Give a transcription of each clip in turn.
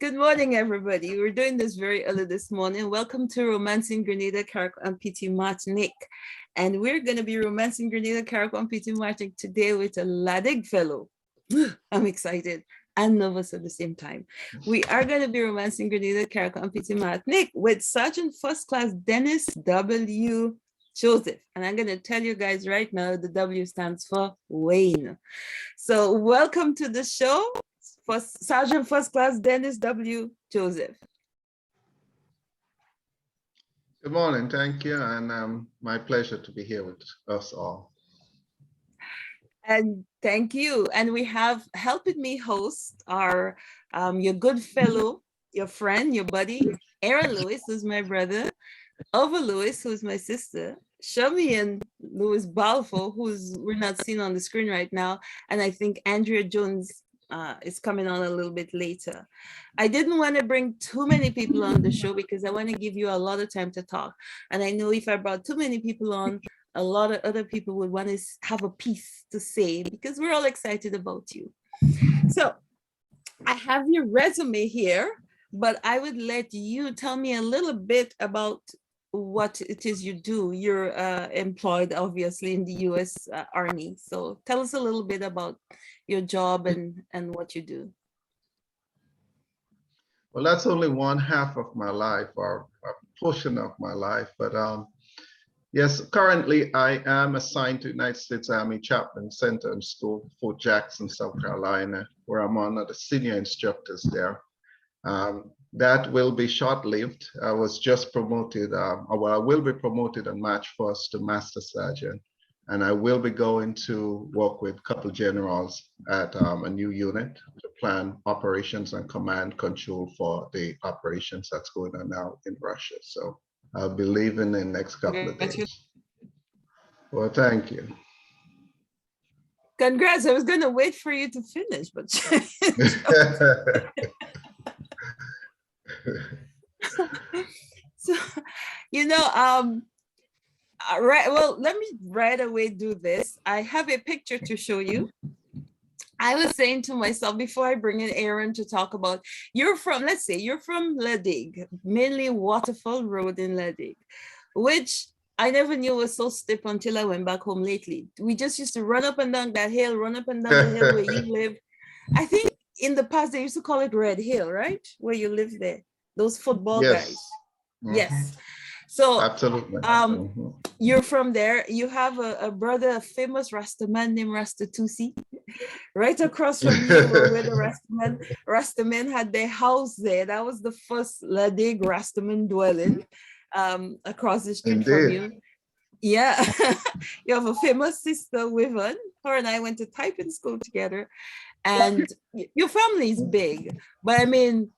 Good morning, everybody. We're doing this very early this morning. Welcome to Romancing Grenada, Carriacou, and PT Martinique. And we're going to be romancing Grenada, Carriacou, and PT Martinique today with a LADIG fellow. I'm excited and nervous at the same time. We are going to be romancing Grenada, Carriacou, and PT Martinique with Sergeant First Class Denis W. Joseph. And I'm going to tell you guys right now, the W stands for Wayne. So welcome to the show. Sergeant First Class Denis W. Joseph. Good morning, thank you, and my pleasure to be here with us all. And thank you. And we have helping me host our your good fellow, your friend, your buddy, Aaron Lewis, who's my brother, Ova Lewis, who's my sister, Shami and Louis Balfour, who's we're not seeing on the screen right now, and I think Andrea Jones is coming on a little bit later. I didn't want to bring too many people on the show because I want to give you a lot of time to talk. And I know if I brought too many people on, a lot of other people would want to have a piece to say because we're all excited about you. So I have your resume here, but I would let you tell me a little bit about what it is you do. You're employed obviously in the US Army. So tell us a little bit about your job and what you do. Well, that's only one half of my life, or a portion of my life, but yes, currently I am assigned to United States Army Chaplain Center and School, Fort Jackson, South Carolina, where I'm one of the senior instructors there. That will be short-lived. I was just promoted, well, I will be promoted on March 1st to Master Sergeant, and I will be going to work with a couple generals at a new unit to plan operations and command control for the operations that's going on now in Russia. So I'll be leaving in the next couple of days. Well, thank you. Congrats. I was going to wait for you to finish, but so, you know, right, well, let me right away do this. I have a picture to show you. I was saying to myself before I bring in Aaron to talk about, you're from, let's say you're from Digue, mainly Waterfall Road in Digue, which I never knew was so steep until I went back home lately. We just used to run up and down that hill, run up and down the hill where you live. I think in the past they used to call it Red Hill, right? Where you live there, those football guys. Mm-hmm. Yes. So absolutely. You're from there. You have a brother, a famous Rastaman named Rastatusi, right across from you where the Rastaman had their house there. That was the first Digue Rastaman dwelling across the street from you. Yeah. You have a famous sister, Wivan. Her and I went to typing school together. And your family is big, but I mean,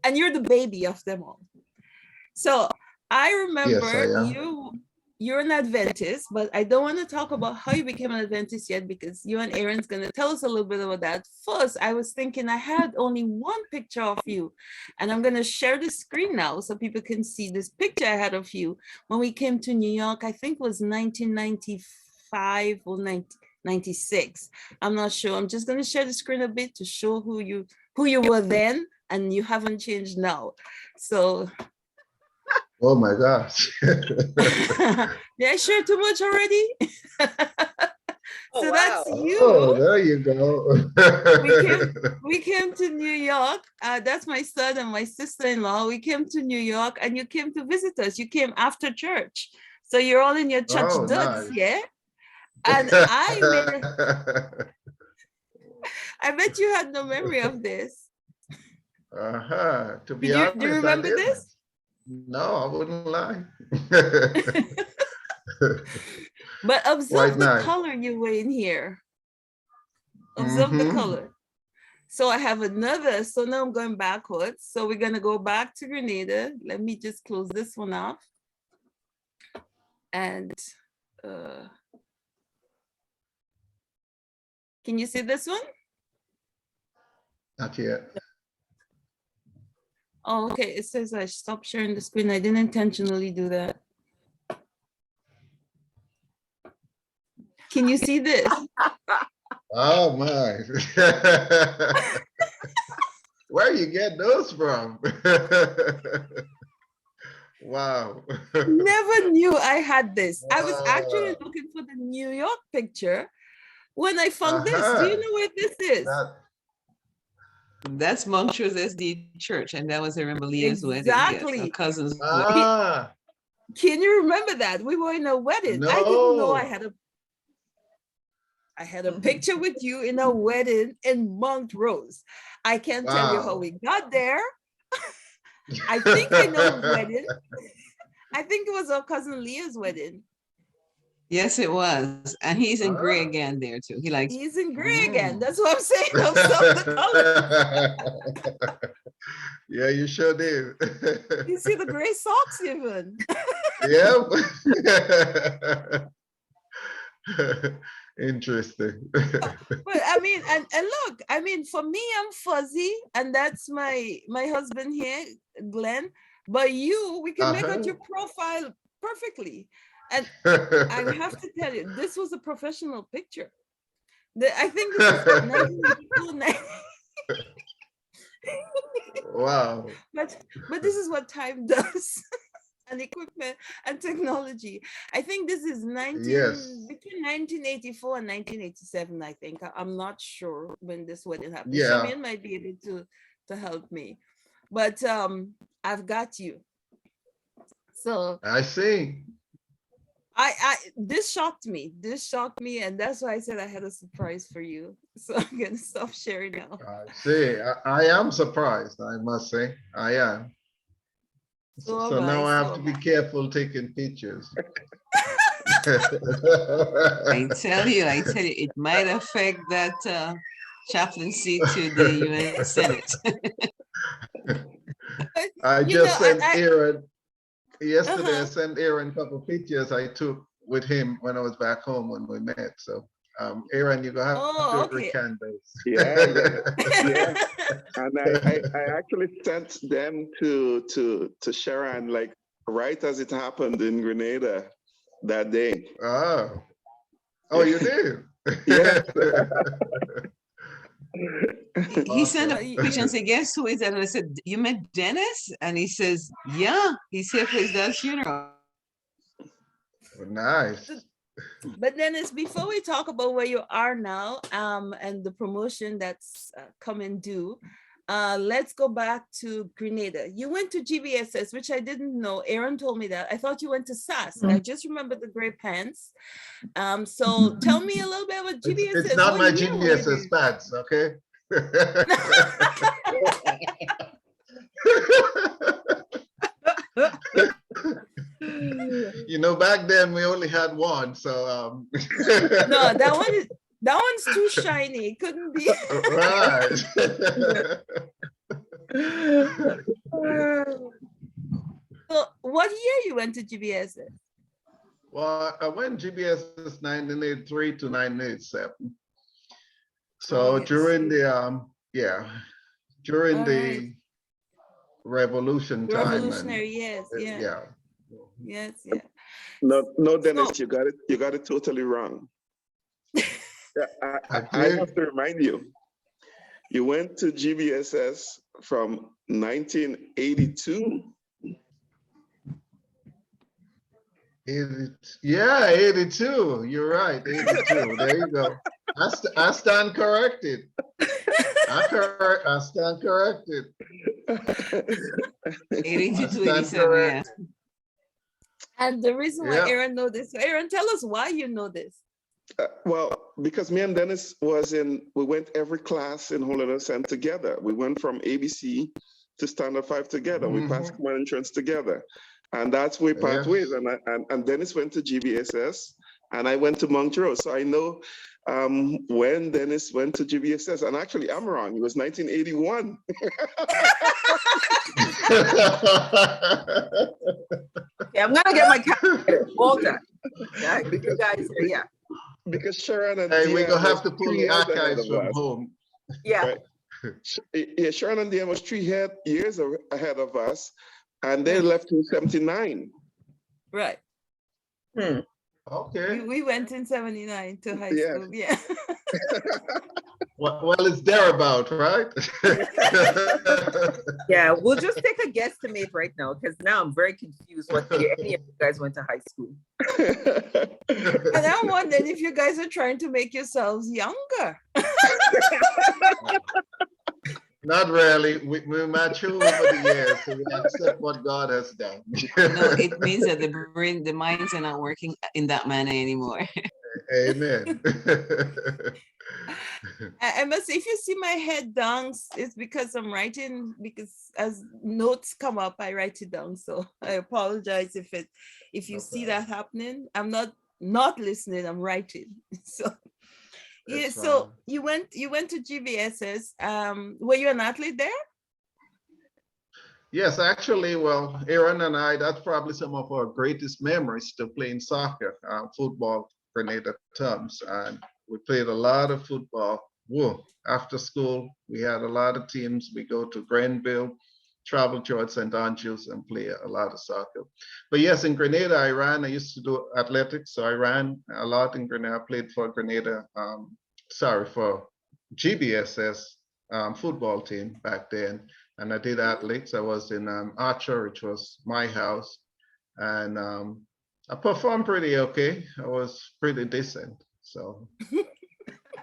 and you're the baby of them all. So I remember you're an Adventist, but I don't want to talk about how you became an Adventist yet because you and Aaron's going to tell us a little bit about that. First, I was thinking I had only one picture of you, and I'm going to share the screen now so people can see this picture I had of you when we came to New York. I think it was 1995 or 1996. I'm not sure. I'm just going to share the screen a bit to show who you were then, and you haven't changed now. So. Oh my gosh. Did I share too much already? So that's you. Oh, there you go. we came to New York. That's my son and my sister-in-law. We came to New York and you came to visit us. You came after church. So you're all in your church duds, nice. Yeah? And I bet you had no memory of this. To be honest, do you remember this? No, I wouldn't lie. But observe the color you were in here. Observe the color. So I have another, so now I'm going backwards. So we're gonna go back to Grenada. Let me just close this one off. And can you see this one? Not yet. Oh, okay. It says I stopped sharing the screen. I didn't intentionally do that. Can you see this? Oh my. Where where you get those from? Wow. Never knew I had this. I was actually Wow. looking for the New York picture when I found this. Do you know where this is? That's Montrose SD Church, and that was Aaron Leah's wedding. Yes, Exactly. our cousin's wedding. Ah, Can you remember that? We were in a wedding. I didn't know I had a picture with you in a wedding in Montrose. I can't tell you how we got there. I think I know the wedding. I think it was our cousin Leah's wedding. Yes, it was. And he's in gray again there too. He's in gray again. That's what I'm saying. I'm so yeah, you sure did. You see the gray socks even. Yep. Interesting. But I mean, and look, I mean, for me, I'm fuzzy, and that's my husband here, Glenn. But you, we can make out your profile perfectly. And I have to tell you, this was a professional picture. I think this is 1982. Wow. But this is what time does. And equipment and technology. I think this is between 1984 and 1987, I think. I'm not sure when this wedding happened. Yeah. Shamin might be able to help me. But I've got you. So I see. This shocked me. And that's why I said I had a surprise for you. So I'm gonna stop sharing now. I see. I am surprised, I must say. I am. So now I have to be careful taking pictures. I tell you, it might affect that chaplaincy to the UN Senate. I just sent Aaron, yesterday I sent Aaron a couple of pictures I took with him when I was back home when we met. So Aaron, you're gonna have to recant those. Yeah. And I actually sent them to Sharon like right as it happened in Grenada that day. Oh, you did? Yeah. He sent a picture and said, "Guess who is that?" And I said, "You met Dennis?" And he says, "Yeah, he's here for his dad's funeral." Nice. But Dennis, before we talk about where you are now and the promotion that's coming due, let's go back to Grenada. You went to GBSS, which I didn't know. Aaron told me that. I thought you went to SAS. I just remember the gray pants. So tell me a little bit about GBSS. It's not my GBSS pants, okay? You know, back then we only had one, so no, that one's too shiny. It couldn't be. Right. So what year you went to GBSS? Well, I went GBSS 1983 to 1987. So during the during the revolution time. Revolutionary, yes, yeah. Yes, yeah. No, Dennis, you got it totally wrong. I have to remind you, you went to GBSS from 1982. 82. You're right, 82. There you go. I stand corrected. I stand corrected. 82, 87, yeah. And the reason why Aaron know this, Aaron, tell us why you know this. Well, because me and Dennis we went every class in Holiness and together. We went from ABC to Standard 5 together. We passed common entrance together. And that's where we part ways. And Dennis went to GBSS and I went to Montrose. So I know when Dennis went to GBSS, and actually I'm wrong, it was 1981. Yeah, I'm gonna get my calculator. Walter. Yeah, you guys, yeah. Because Sharon and we're gonna have to pull the archives from home. Yeah. Right. Yeah, Sharon and Denis was 3 years ahead of us, and they left in 79. Right. Okay. We went in 79 to high school. Yeah. Well, it's thereabout, right? Yeah, we'll just take a guesstimate right now because now I'm very confused what year any of you guys went to high school. And I'm wondering if you guys are trying to make yourselves younger. Not really. We mature over the years, so we accept what God has done. No, it means that the minds are not working in that manner anymore. Amen. I must say, if you see my head down, it's because I'm writing, because as notes come up, I write it down. So I apologize if you see that happening. I'm not listening, I'm writing. So yeah, That's so fine. you went to GBSS. Were you an athlete there? Yes, actually, well, Aaron and I, that's probably some of our greatest memories to playing soccer, football, Grenada terms. And we played a lot of football. Whoa. After school, we had a lot of teams. We go to Grenville, travel towards St. Andrews and play a lot of soccer. But yes, in Grenada, I ran. I used to do athletics, so I ran a lot in Grenada. I played for Grenada, for GBSS football team back then. And I did athletics. I was in Archer, which was my house. And I performed pretty okay. I was pretty decent, so.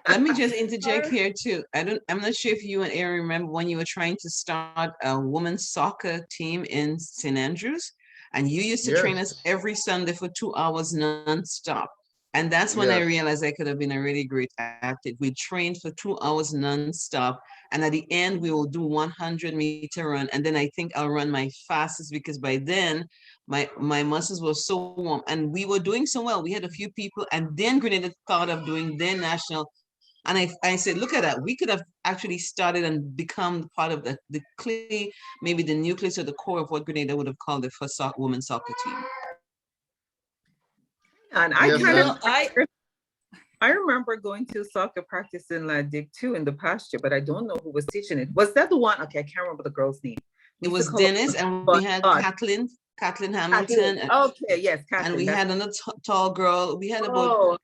Let me just interject here too. I'm not sure if you and Aaron remember when you were trying to start a women's soccer team in St. Andrews, and you used to train us every Sunday for 2 hours non-stop. And that's when I realized I could have been a really great athlete. We trained for 2 hours non-stop. And at the end, we will do 100-meter run. And then I think I'll run my fastest because by then my muscles were so warm and we were doing so well. We had a few people, and then Grenada thought of doing their national. And I said, look at that. We could have actually started and become part of the clay, maybe the nucleus or the core of what Grenada would have called the first women's soccer team. And I remember going to soccer practice in Digue too in the pasture, but I don't know who was teaching it. Was that the one? Okay, I can't remember the girl's name. It was Denis, and we had Kathleen Hamilton. Okay, yes, Kathleen. And we had another tall girl. We had it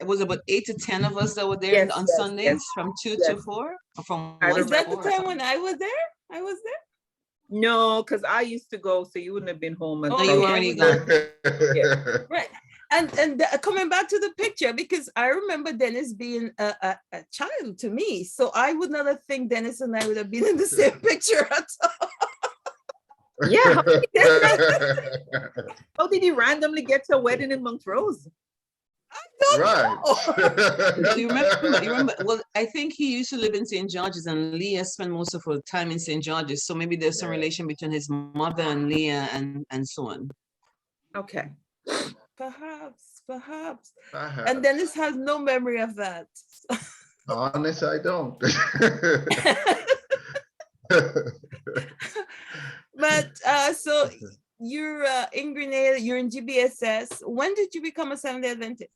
was about 8 to 10 of us that were there on Sundays from 2 to 4. Or from 1 Was to that 4 the time when I was there? I was there? No, because I used to go, so you wouldn't have been home. No, you already gone. Right. And coming back to the picture, because I remember Denis being a child to me. So I would not have think Denis and I would have been in the same picture at all. Yeah. How did he randomly get to a wedding in Montrose? Right. You remember, well, I think he used to live in St. George's and Leah spent most of her time in St. George's. So maybe there's some relation between his mother and Leah and so on. Okay. Perhaps. And Denis has no memory of that. Honest, I don't. But so you're in Grenada, you're in GBSS. When did you become a Seventh-day Adventist?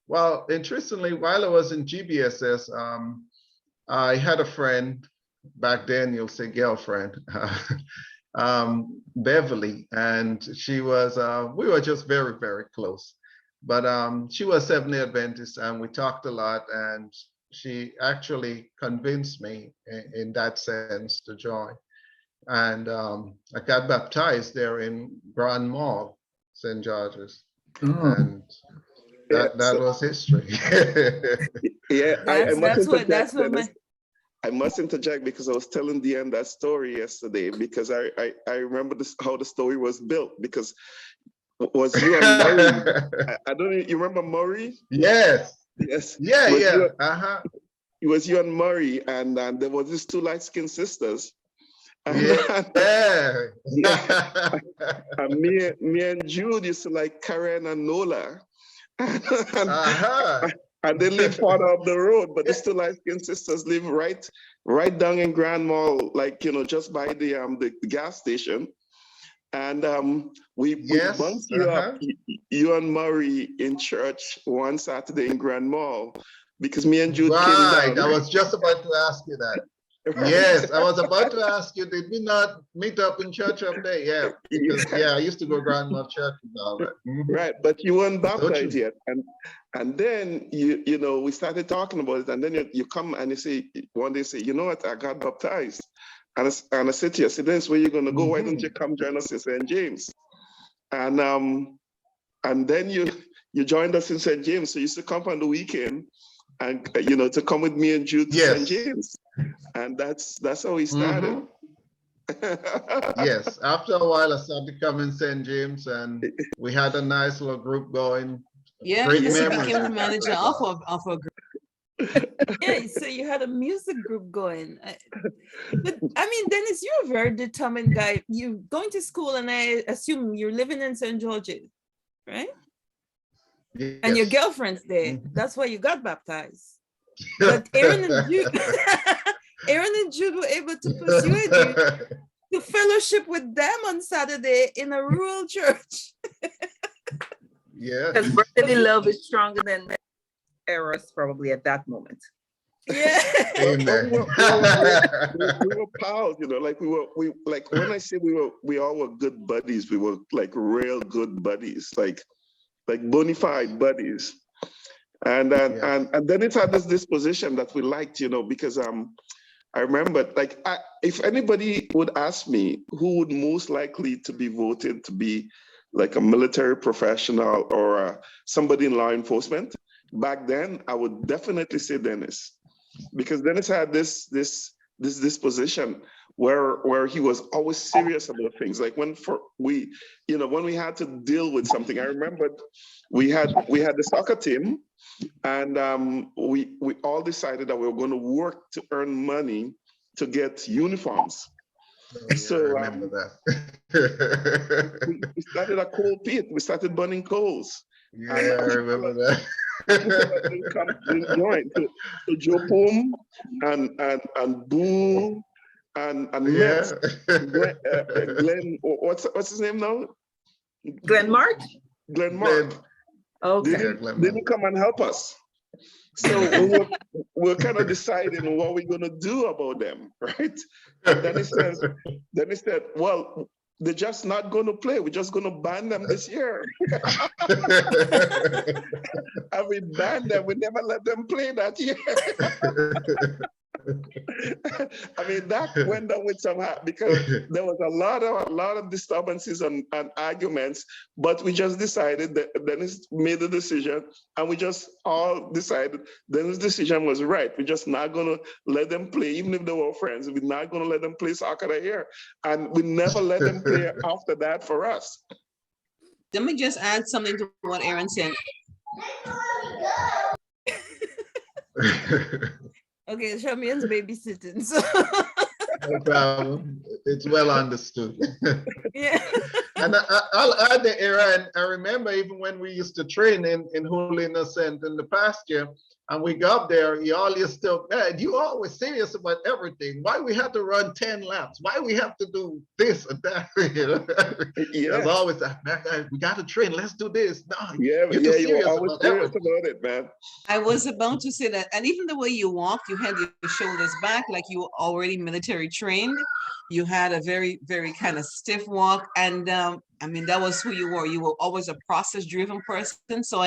Well, interestingly, while I was in GBSS, I had a friend back then, you'll say girlfriend, Beverly, and she was, we were just very, very close. But she was Seventh-day Adventist and we talked a lot, and she actually convinced me in that sense to join. And I got baptized there in Grand Mall, St. George's. And that was history. I must interject because I was telling Deanne that story yesterday because I remember how the story was built, because was you and Murray? I don't know, you remember Murray? Yes. Yes. Yeah, It was you and Murray, and there was these 2 light-skinned sisters. And me and Jude used to like Karen and Nola. And they live farther up the road, but the 2 light-skinned sisters live right down in Grand Mall, like, you know, just by the gas station. And we bumped you up, you and Murray, in church one Saturday in Grand Mall, because me and Jude came down. I was just about to ask you that. Yes, I was about to ask you, did we not meet up in church up there? Yeah, because I used to go Grand Mall Church and all that. Right, but you weren't baptized yet. And then you know, we started talking about it, and then you come and you say, one day say, you know what, I got baptized. And I said to you, I said, Dennis, where you gonna go? Why don't you come join us in St. James? And then you joined us in St. James. So you used to come on the weekend and you know, to come with me and Jude to St. James. And that's how we started. Yes, after a while I started coming St. James and we had a nice little group going. Yeah, Great you memories. became the manager of a group. Yeah, so you had a music group going. But I mean, Dennis, you're a very determined guy. You're going to school, and I assume you're living in St. George's, right? Yes. And your girlfriend's there. That's why you got baptized. But Aaron and Jude, Aaron and Jude were able to persuade you to fellowship with them on Saturday in a rural church. Yeah. Because brotherly love is stronger than eros probably at that moment. Yeah. Amen. we were pals, you know, like we like when I say we all were good buddies, we were like real good buddies, like bona fide buddies. And then it had this disposition that we liked, you know, because I remember, like, if anybody would ask me who would most likely to be voted to be like a military professional or somebody in law enforcement, back then I would definitely say Dennis, because Dennis had this disposition where he was always serious about things. Like when we had to deal with something, I remember we had the soccer team, and we all decided that we were going to work to earn money to get uniforms. Oh, yeah, So I remember that. we started a coal pit. We started burning coals. Yeah, I remember that. We joined to Joe Pum and Boo and Metz. Glenn, what's his name now? Glenn Mark? Glenn Mark. Okay. Didn't come and help us. So we're kind of deciding what we're going to do about them, right? And then he said, well, they're just not going to play. We're just going to ban them this year. And we banned them. We never let them play that year. I mean, that went down with some because there was a lot of disturbances and arguments, but we just decided that Dennis made the decision, and we just all decided Dennis' decision was right. We're just not going to let them play, even if they were friends. We're not going to let them play soccer that year, and we never let them play after that for us. Let me just add something to what Aaron said. Okay, Shamian's babysitting, so. No problem. It's well understood. Yeah. And I'll add the era, and I remember even when we used to train in holiness and in the pasture, and we got there, you all used to, man, you always serious about everything. Why we have to run 10 laps? Why we have to do this and that? You know? Yeah. There's always that, man, we got to train. Let's do this. No, you were always serious about it, man. I was about to say that, and even the way you walked, you had your shoulders back, like you were already military trained. You had a very, very kind of stiff walk, and I mean, that was who you were. You were always a process-driven person. So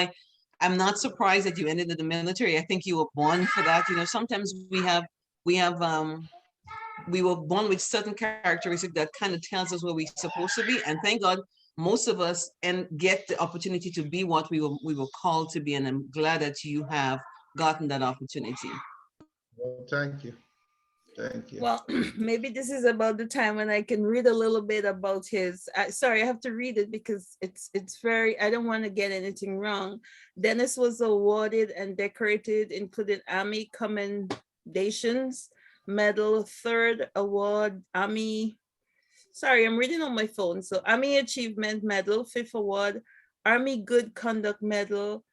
I'm not surprised that you ended in the military. I think you were born for that. You know, sometimes we were born with certain characteristics that kind of tells us where we're supposed to be, and thank God most of us get the opportunity to be what we were called to be, and I'm glad that you have gotten that opportunity. Well, thank you. Thank you. Well, maybe this is about the time when I can read a little bit about his, sorry, I have to read it because it's very, I don't want to get anything wrong. Dennis was awarded and decorated, including Army Commendations Medal, 3rd Award, Army, sorry, I'm reading on my phone. So Army Achievement Medal, 5th Award, Army Good Conduct Medal,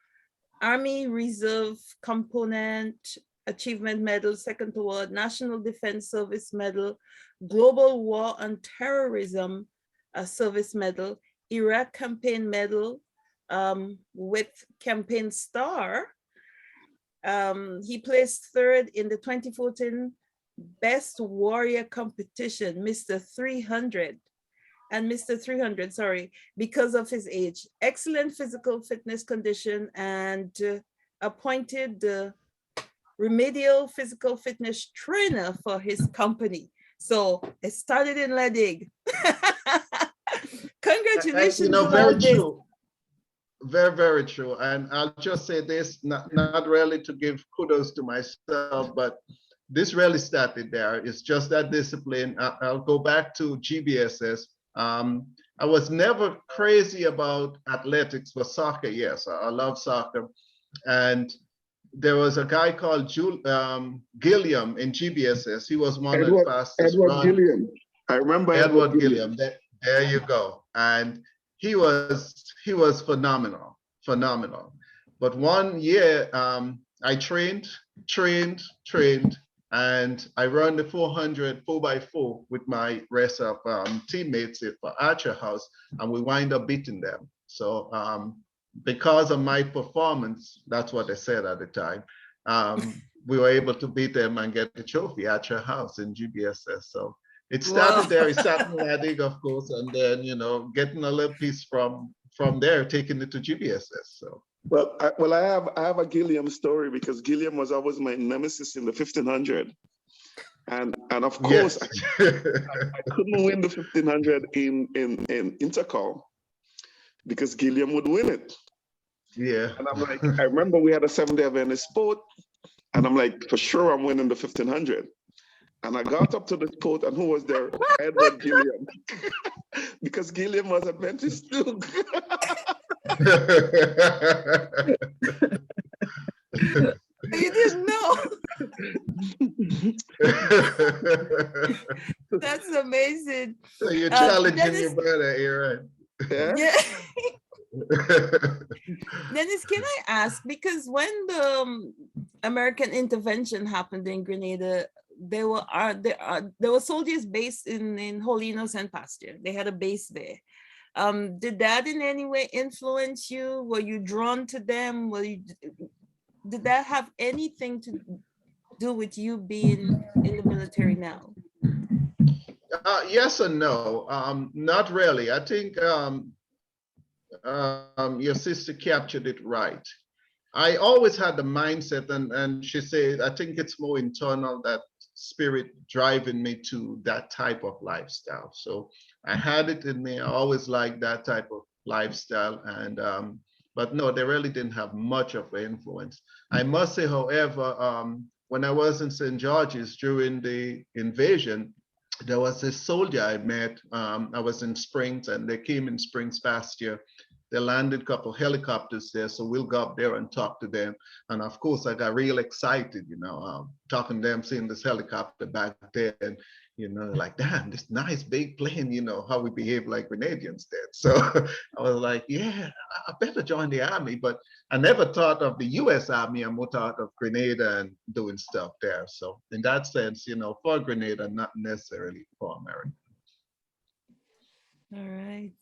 Army Reserve Component Achievement Medal, 2nd Award, National Defense Service Medal, Global War on Terrorism Service Medal, Iraq Campaign Medal with Campaign Star. He placed 3rd in the 2014 Best Warrior Competition, Mr. 300. and Mr. 300, sorry, because of his age. Excellent physical fitness condition, and appointed the remedial physical fitness trainer for his company. So it started in La Digue. Congratulations. You know, very true. Very, very true. And I'll just say this, not really to give kudos to myself, but this really started there. It's just that discipline. I'll go back to GBSS. I was never crazy about athletics, but soccer, yes, I love soccer. And there was a guy called Gilliam in GBSS. He was one of the fastest. Edward Gilliam. I remember Edward Gilliam. There you go. And he was phenomenal. But one year, I trained, and I ran the 400 4x4 with my rest of teammates for Archer House, and we wind up beating them. So because of my performance, that's what they said at the time, we were able to beat them and get the trophy, Archer House in GBSS. So it started there. It started in La Digue, of course, and then, you know, getting a little piece from there, taking it to GBSS. So. Well, I have a Gilliam story, because Gilliam was always my nemesis in the 1500, and of course, yes. I couldn't win the 1500 in intercall because Gilliam would win it. Yeah. And I'm like, I remember we had a 7-day Adventist sport, and I'm like, for sure I'm winning the 1500. And I got up to the sport, and who was there? Edward Gilliam, because Gilliam was Adventist too. You didn't know. That's amazing. So you're challenging Dennis, your brother, Aaron. Yeah. Dennis, can I ask, because when the American intervention happened in Grenada, there were soldiers based in Holy Innocent Pasture. They had a base there. Did that in any way influence you? Were you drawn to them? Did that have anything to do with you being in the military now? Yes and no. Not really. I think your sister captured it right. I always had the mindset, and she said, I think it's more internal, that spirit driving me to that type of lifestyle. So I had it in me. I always liked that type of lifestyle, and but no, they really didn't have much of an influence. I must say, however, when I was in St. George's during the invasion, there was this soldier I met. I was in Springs, and they came in Springs Pasture. They landed a couple helicopters there, so we'll go up there and talk to them. And of course, I got real excited, you know, talking to them, seeing this helicopter back there, and, you know, like, damn, this nice big plane, you know, how we behave like Grenadians did. So I was like, yeah, I better join the army. But I never thought of the US Army. I more thought of Grenada and doing stuff there. So in that sense, you know, for Grenada, not necessarily for America. All right.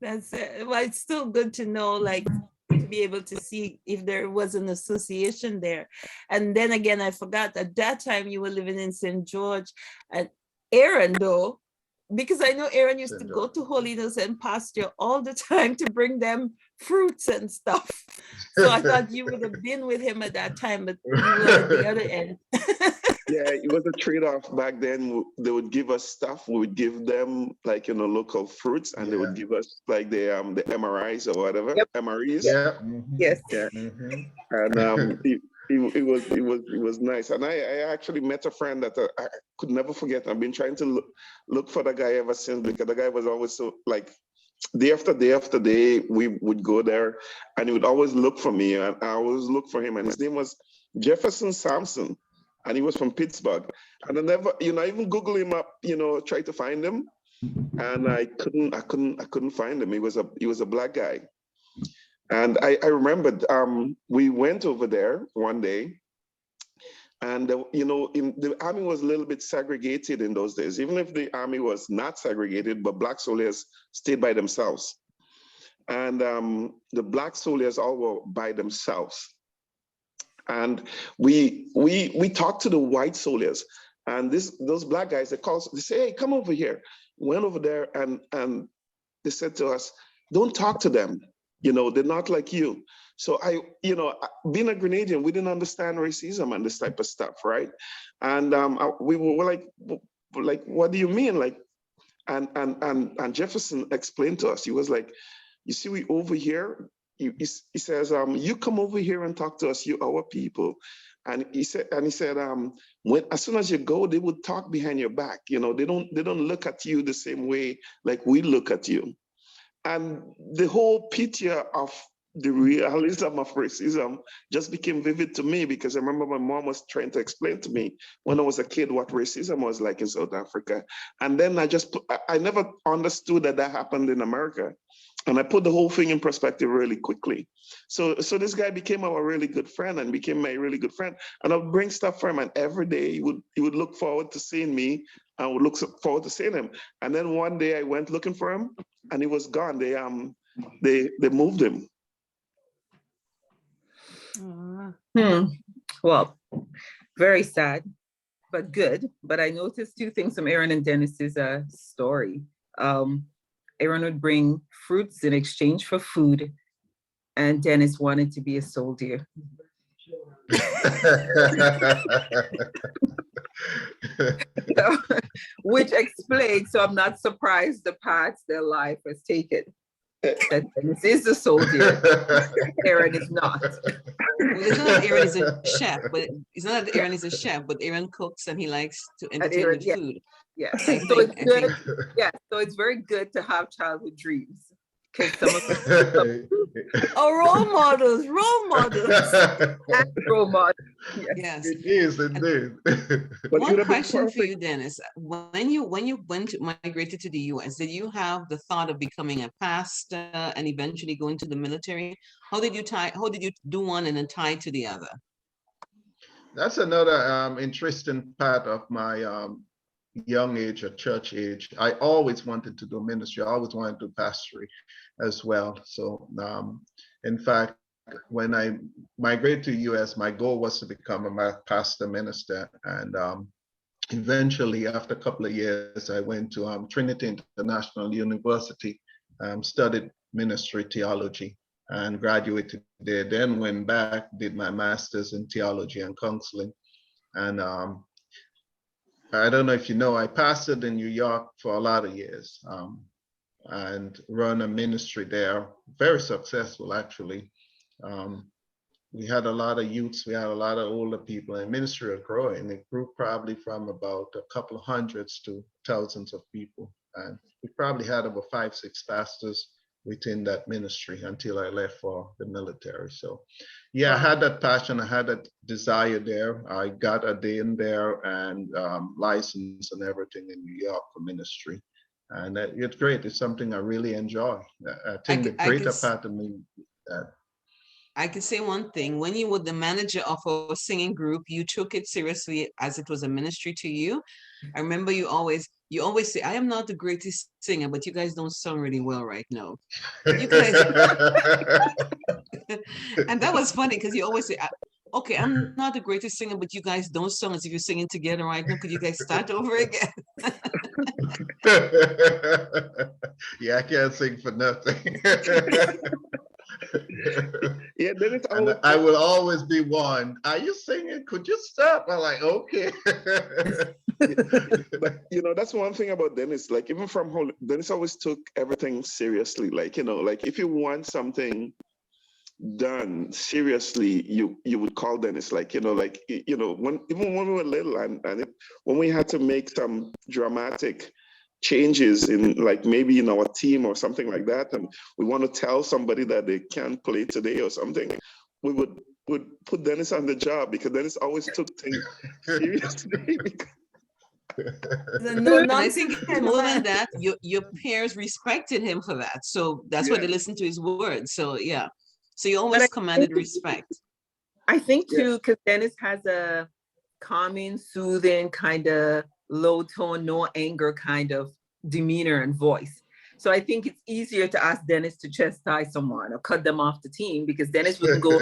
That's it. Well, it's still good to know, like, to be able to see if there was an association there. And then again, I forgot, at that time you were living in St. George. And Aaron, though, because I know Aaron used to go to Holy Innocent Pasture all the time to bring them fruits and stuff. So I thought you would have been with him at that time, but you were at the other end. Yeah, it was a trade-off back then. They would give us stuff. We would give them, like, you know, local fruits, and they would give us like the MRIs or whatever. Yep. MREs. Yeah. Yes. Yeah. And it was nice. And I actually met a friend that I could never forget. I've been trying to look for the guy ever since, because the guy was always so, like, day after day after day, we would go there, and he would always look for me, and I always look for him. And his name was Jefferson Sampson. And he was from Pittsburgh. And I never, you know, I even Google him up, you know, try to find him. And I couldn't find him. He was a black guy. And I remembered we went over there one day, and you know, the army was a little bit segregated in those days, even if the army was not segregated, but black soldiers stayed by themselves. And the black soldiers all were by themselves. And we talked to the white soldiers, and those black guys, they say, hey, come over here. went over there and they said to us, don't talk to them. You know, they're not like you. So being a Grenadian, we didn't understand racism and this type of stuff, right? And we were like, what do you mean? Like, and Jefferson explained to us, he was like, you see, we over here, he says, you come over here and talk to us, you our people. And he said, as soon as you go, they would talk behind your back. You know, they don't look at you the same way like we look at you. And the whole picture of the realism of racism just became vivid to me, because I remember my mom was trying to explain to me when I was a kid what racism was like in South Africa. And then I never understood that happened in America. And I put the whole thing in perspective really quickly. So this guy became our really good friend and became my really good friend. And I would bring stuff for him, and every day he would look forward to seeing me. I would look forward to seeing him. And then one day I went looking for him and he was gone. They moved him. Well, very sad, but good. But I noticed two things from Aaron and Dennis's story. Aaron would bring fruits in exchange for food, and Dennis wanted to be a soldier. Which explains, so I'm not surprised the paths their life has taken. That Dennis is a soldier, Aaron is not. Well, it's not that Aaron is a chef, but it's not that Aaron is a chef, but Aaron cooks and he likes to entertain with food. Yes, so it's good. Yeah, so it's very good to have childhood dreams. Because some of them role models. and role models. Yes. It is indeed. One question for you, Dennis. When you migrated to the US, did you have the thought of becoming a pastor and eventually going to the military? How did you do one and then tie to the other? That's another interesting part of my young age or church age. I always wanted to do ministry. I always wanted to do pastory as well. So in fact, when I migrated to the US, my goal was to become a pastor minister. And eventually, after a couple of years, I went to Trinity International University, studied ministry theology and graduated there. Then went back, did my master's in theology and counseling. And I don't know if you know, I pastored in New York for a lot of years and run a ministry there, very successful actually. We had a lot of youths, we had a lot of older people, and ministry was growing. It grew probably from about a couple of hundreds to thousands of people. And we probably had about 5, 6 pastors within that ministry until I left for the military. So yeah, I had that passion, I had that desire there. I got ordained there and licensed and everything in New York for ministry. And it's great, it's something I really enjoy. I think the greater part of me that I can say one thing. When you were the manager of a singing group, you took it seriously as it was a ministry to you. I remember you always say, I am not the greatest singer, but you guys don't sing really well right now. You guys, and that was funny because you always say, okay, I'm not the greatest singer, but you guys don't sing as if you're singing together right now. Could you guys start over again? Yeah, I can't sing for nothing. Yeah, then it's I will always be one. Are you singing? Could you stop? I'm like, okay. But that's one thing about Dennis. Like even from home, Dennis always took everything seriously. Like like if you want something done seriously, you would call Dennis. Like like when we were little and when we had to make some dramatic changes in like maybe in our team or something like that, and we want to tell somebody that they can't play today or something, we would put Dennis on the job because Dennis always took things seriously. And I think more than that, your peers respected him for that, so that's why they listened to his words. So yeah, so you always commanded respect. I think too, because Dennis has a calming, soothing kind of low tone, no anger kind of demeanor and voice. So I think it's easier to ask Dennis to chastise someone or cut them off the team because Dennis wouldn't go,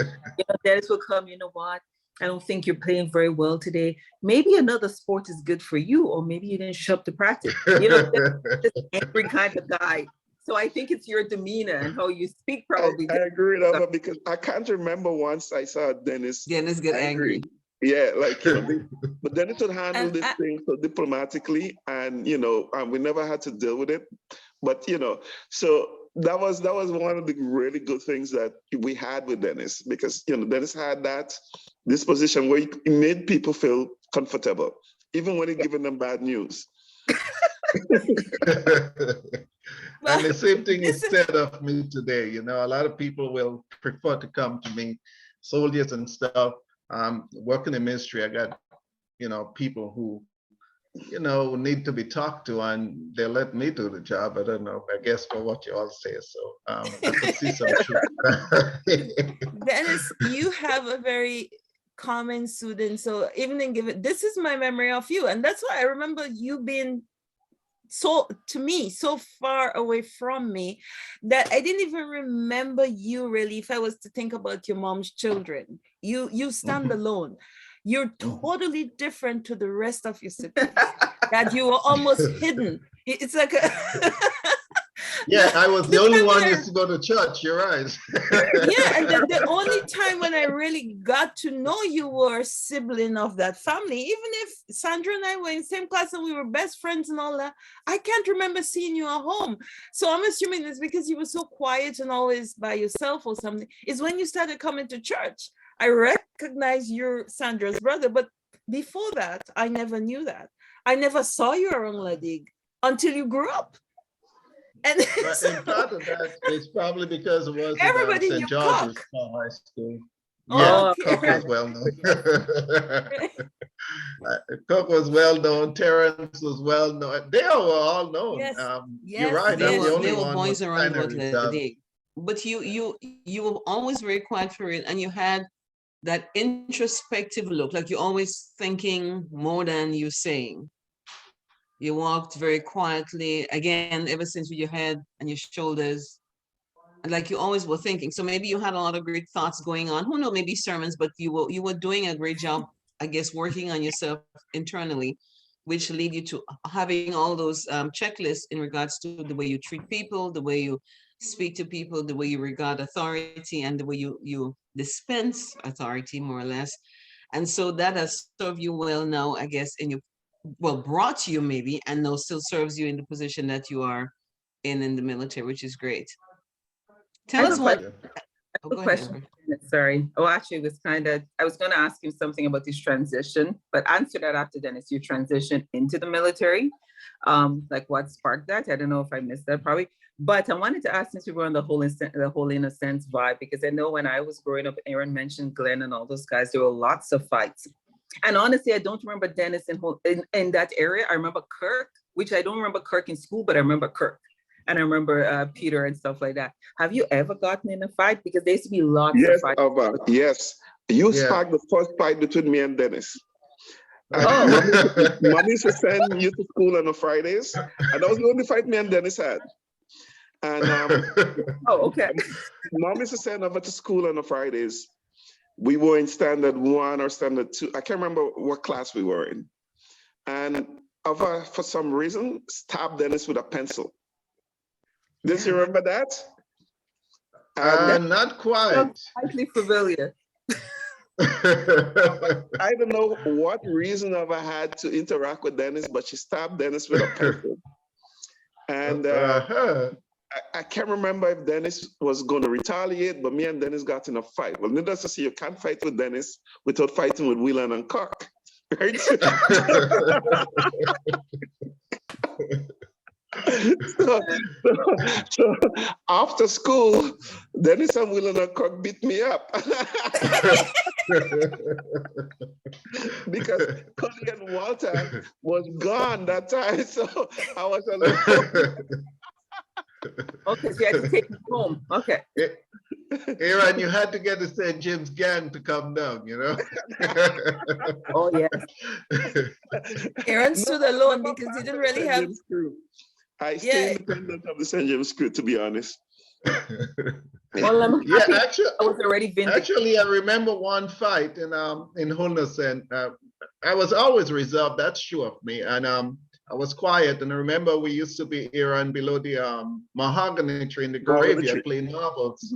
Dennis would come, you know what? I don't think you're playing very well today. Maybe another sport is good for you, or maybe you didn't show up to practice. You know, this angry kind of guy. So I think it's your demeanor and how you speak probably. I agree with that because I can't remember once I saw Dennis get angry. Yeah, like, you know, but Dennis would handle this thing so diplomatically, and, you know, we never had to deal with it. But, you know, so that was one of the really good things that we had with Dennis, because, you know, Dennis had this position where he made people feel comfortable, even when he's giving them bad news. And the same thing is said of me today. You know, a lot of people will prefer to come to me, soldiers and stuff. Working in ministry, I got, you know, people who, you know, need to be talked to, and they let me do the job. I don't know, I guess for what you all say. So I could see some truth. Dennis, you have a very calming, soothing. So even in given, this is my memory of you, and that's why I remember you being so, to me, so far away from me that I didn't even remember you really. If I was to think about your mom's children, you stand alone. You're totally different to the rest of your siblings. That you were almost hidden. It's like a yeah, I was the only one who used to go to church. You're right. Yeah, and the only time when I really got to know you were a sibling of that family. Even if Sandra and I were in the same class and we were best friends and all that, I can't remember seeing you at home. So I'm assuming it's because you were so quiet and always by yourself or something. Is when you started coming to church. I recognize you're Sandra's brother, but before that, I never knew that. I never saw you around La Digue until you grew up. And so, and part of that is probably because it was everybody St. knew George's Cock. High School. Oh, Yeah, okay. Cock was well known. Cook was well known. Terrence was well known. They were all known. Yes. You're right. They I'm the only were one boys around kind with of the Digue. But you were always very quiet for it, and you had that introspective look, like you're always thinking more than you're saying. You walked very quietly, again, ever since with your head and your shoulders, and like you always were thinking. So maybe you had a lot of great thoughts going on. Who knows, maybe sermons, but you were doing a great job, I guess, working on yourself internally, which lead you to having all those checklists in regards to the way you treat people, the way you speak to people, the way you regard authority, and the way you dispense authority, more or less. And so that has served you well now, I guess, in your, well, brought you maybe, and now still serves you in the position that you are in the military, which is great. Tell us what. Oh, question. Sorry. Oh, actually, it was I was going to ask you something about this transition, but answer that after Dennis. You transitioned into the military. Like what sparked that? I don't know if I missed that probably. But I wanted to ask, since we were on the whole in a sense vibe, because I know when I was growing up, Aaron mentioned Glenn and all those guys, there were lots of fights. And honestly, I don't remember Dennis in that area. I remember Kirk, which I don't remember Kirk in school, but I remember Kirk. And I remember Peter and stuff like that. Have you ever gotten in a fight? Because there used to be lots of fights. Yes. You sparked the first fight between me and Dennis. Mommy used to send you to school on the Fridays. And that was the only fight me and Dennis had. And okay. Mom used to send over to school on the Fridays. We were in standard 1 or standard 2. I can't remember what class we were in. And for some reason, stabbed Dennis with a pencil. Did you remember that? Not quite. Slightly familiar. I don't know what reason I had to interact with Dennis, but she stabbed Dennis with a pencil. And I can't remember if Dennis was going to retaliate, but me and Dennis got in a fight. Well, needless to say, you can't fight with Dennis without fighting with Whelan and Cock, right? So after school, Dennis and Whelan and Cock beat me up. Because Connie and Walter was gone that time, so I was alone. Okay, so you had to take him home. Okay. Aaron, you had to get the St. James gang to come down, you know? Oh, yes. Aaron stood alone because he didn't really have. I stay independent of the St. James crew, to be honest. Well, I'm Yeah, happy actually, I was already vindicated. actually, I remember one fight in Hunus, and I was always reserved. That's true of me, and I was quiet. And I remember we used to be here and below the mahogany tree in the graveyard playing marbles,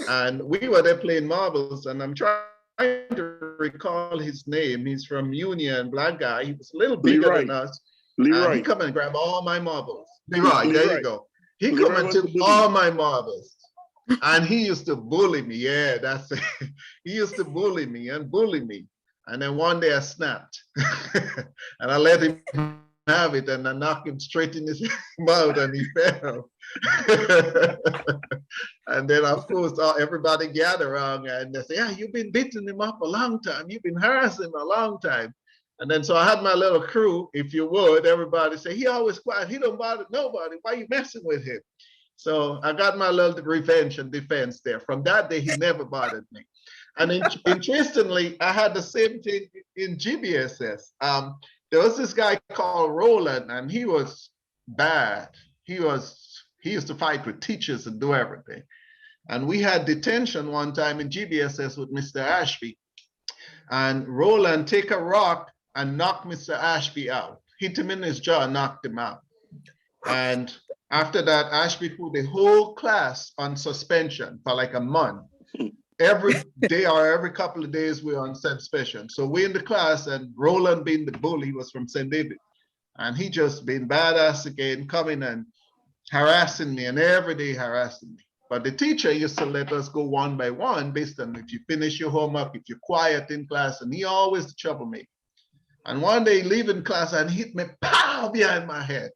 and we were there playing marbles. And I'm trying to recall his name. He's from Union, black guy. He was a little bigger than us. And he come and grab all my marbles. Leroy, there you go. He come and took all my marbles. And he used to bully me. Yeah, that's it. He used to bully me. And then one day I snapped. And I let him have it, and I knocked him straight in his mouth, and he fell. And then, of course, everybody gathered around and they say, yeah, you've been beating him up a long time. You've been harassing him a long time. And then so I had my little crew, if you would, everybody say, he always quiet. He don't bother nobody. Why are you messing with him? So I got my little revenge and defense there. From that day, he never bothered me. And interestingly, I had the same thing in GBSS. There was this guy called Roland, and he was bad. He used to fight with teachers and do everything. And we had detention one time in GBSS with Mr. Ashby. And Roland take a rock and knock Mr. Ashby out. Hit him in his jaw and knocked him out. And after that, Ashby put the whole class on suspension for like a month. Every day or every couple of days, we were on suspension. So we in the class, and Roland, being the bully, was from St. David. And he just been badass again, coming and harassing me, and every day harassing me. But the teacher used to let us go one by one based on if you finish your homework, if you're quiet in class, and he always the troublemaker. And one day leaving class and hit me pow behind my head.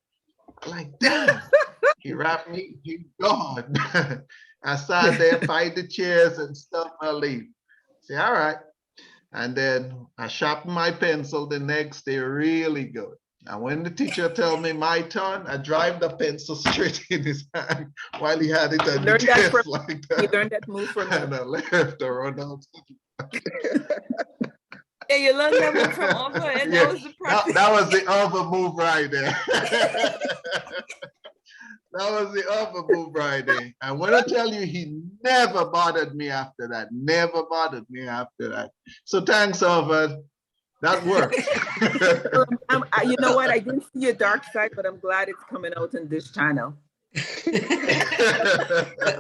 Like, damn. He wrapped me, he gone. I sat there, fight the chairs and stuff, I leave. Say, all right. And then I sharpened my pencil the next day really good. And when the teacher told me my turn, I drive the pencil straight in his hand while he had it on the desk like that. You learned that move from and I left to run out. Yeah, you learned that move from Uncle, and Yeah, that was the practice. that was the other move right there. That was the other move right there. And when I tell you, he never bothered me after that. Never bothered me after that. So thanks, Harvard. That worked. You know what? I didn't see your dark side, but I'm glad it's coming out in this channel.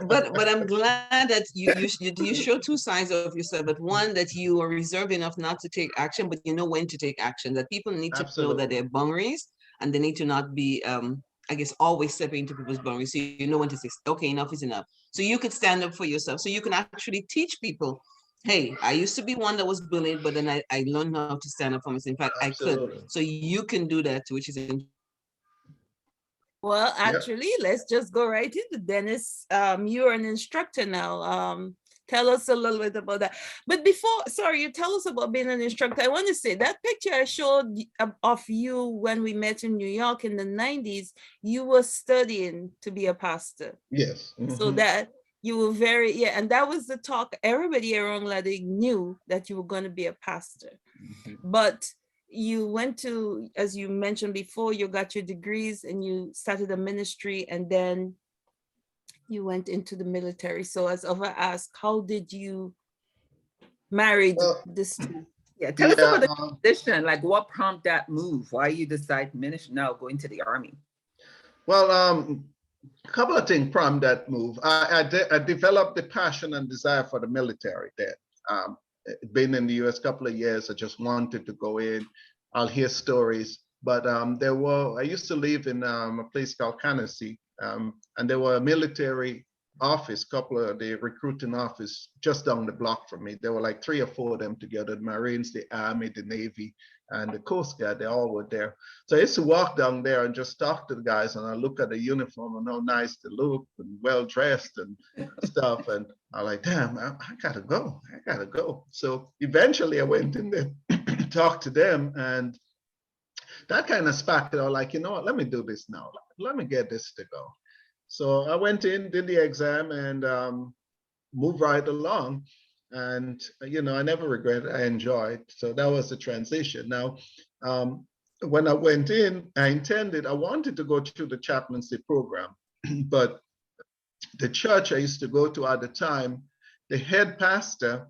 but I'm glad that you show two sides of yourself. But one, that you are reserved enough not to take action, but you know when to take action. That people need to know that there are boundaries, and they need to not be I guess always stepping into people's boundaries. So you know when to say, okay, enough is enough. So you could stand up for yourself. So you can actually teach people, hey, I used to be one that was bullied, but then I learned how to stand up for myself. In fact, Absolutely. I could. So you can do that too, which is Well, actually, let's just go right into Dennis. You're an instructor now. Tell us a little bit about that. But before, sorry, you tell us about being an instructor. I want to say that picture I showed of you when we met in New York in the 90s, you were studying to be a pastor. Yes. Mm-hmm. So that you were very, and that was the talk. Everybody around Ladig knew that you were going to be a pastor. Mm-hmm. But you went to, as you mentioned before, you got your degrees and you started a ministry, and then you went into the military. So as Ova asked, how did you marry this two? Yeah, tell us about the transition, like what prompted that move? Why you decide ministry now, go into the Army? Well, a couple of things prompted that move. I developed the passion and desire for the military then. Been in the US a couple of years, I just wanted to go in. I'll hear stories, but I used to live in a place called Canarsie, and there were a military office, the recruiting office just down the block from me. There were like 3 or 4 of them together, the Marines, the Army, the Navy, and the Coast Guard, they all were there. So I used to walk down there and just talk to the guys, and I look at the uniform and how nice they look and well-dressed and stuff. And I'm like, damn, I gotta go. So eventually I went in there, talked to them, and that kind of sparked it. I was like, you know what, let me do this now. Let me get this to go. So I went in, did the exam, and moved right along. And, you know, I never regret it. I enjoyed. So that was the transition. Now, when I went in, I wanted to go through the chaplaincy program, but the church I used to go to at the time, the head pastor,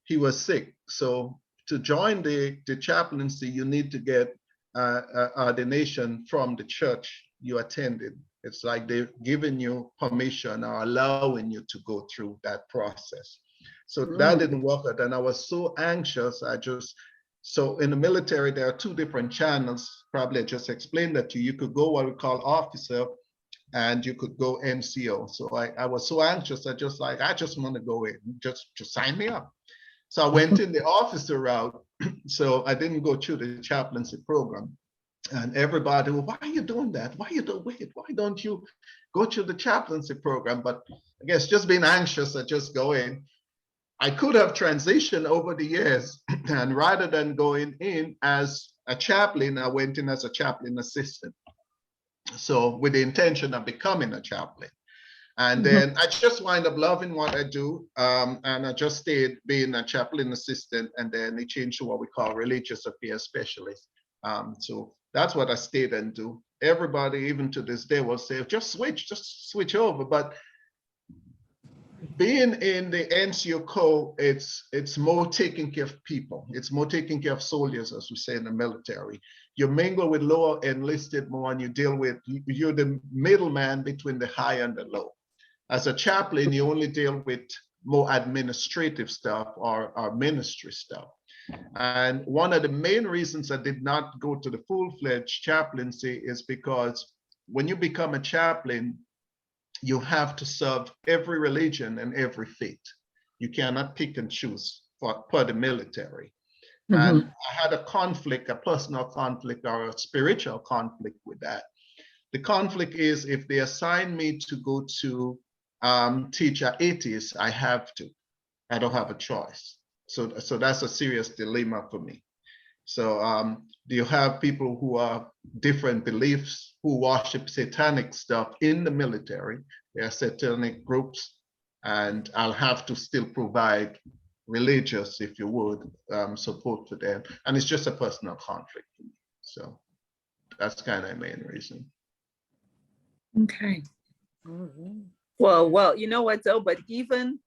he was sick. So to join the chaplaincy, you need to get ordination from the church you attended. It's like they're giving you permission or allowing you to go through that process. So that didn't work out. And I was so anxious. So in the military, there are two different channels. Probably I just explained that to you. You could go what we call officer, and you could go NCO. So I was so anxious. I just want to go in, just sign me up. So I went in the officer route. So I didn't go through the chaplaincy program. And everybody, well, why are you doing that? Why don't you go through the chaplaincy program? But I guess just being anxious, I just go in. I could have transitioned over the years, and rather than going in as a chaplain, I went in as a chaplain assistant. So with the intention of becoming a chaplain. And then I just wind up loving what I do. And I just stayed being a chaplain assistant, and then it changed to what we call religious affairs specialist. So that's what I stayed and do. Everybody, even to this day, will say, just switch over. But being in the NCOIC, it's more taking care of people. It's more taking care of soldiers, as we say in the military. You mingle with lower enlisted more, and you're the middleman between the high and the low. As a chaplain, you only deal with more administrative stuff or ministry stuff. And one of the main reasons I did not go to the full-fledged chaplaincy is because when you become a chaplain, you have to serve every religion and every faith. You cannot pick and choose for the military. And I had a conflict, a personal conflict or a spiritual conflict with that. The conflict is if they assign me to go to teach atheists, I have to. I don't have a choice. So that's a serious dilemma for me. So you have people who are different beliefs who worship satanic stuff in the military. There are satanic groups, and I'll have to still provide religious, if you would, support to them. And it's just a personal conflict for me. So that's kind of the main reason. Okay. Well, you know what though, but even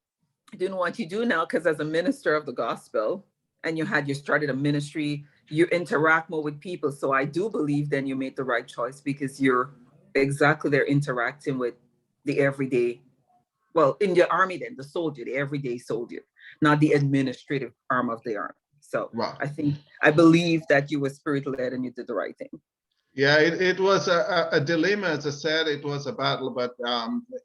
doing what you do now, because as a minister of the gospel, and you started a ministry, you interact more with people. So I do believe then you made the right choice, because you're exactly there interacting with the everyday, well, in the army then, the soldier, the everyday soldier, not the administrative arm of the army. So wow. I believe that you were spirit-led and you did the right thing. Yeah, it was a dilemma. As I said, it was a battle, but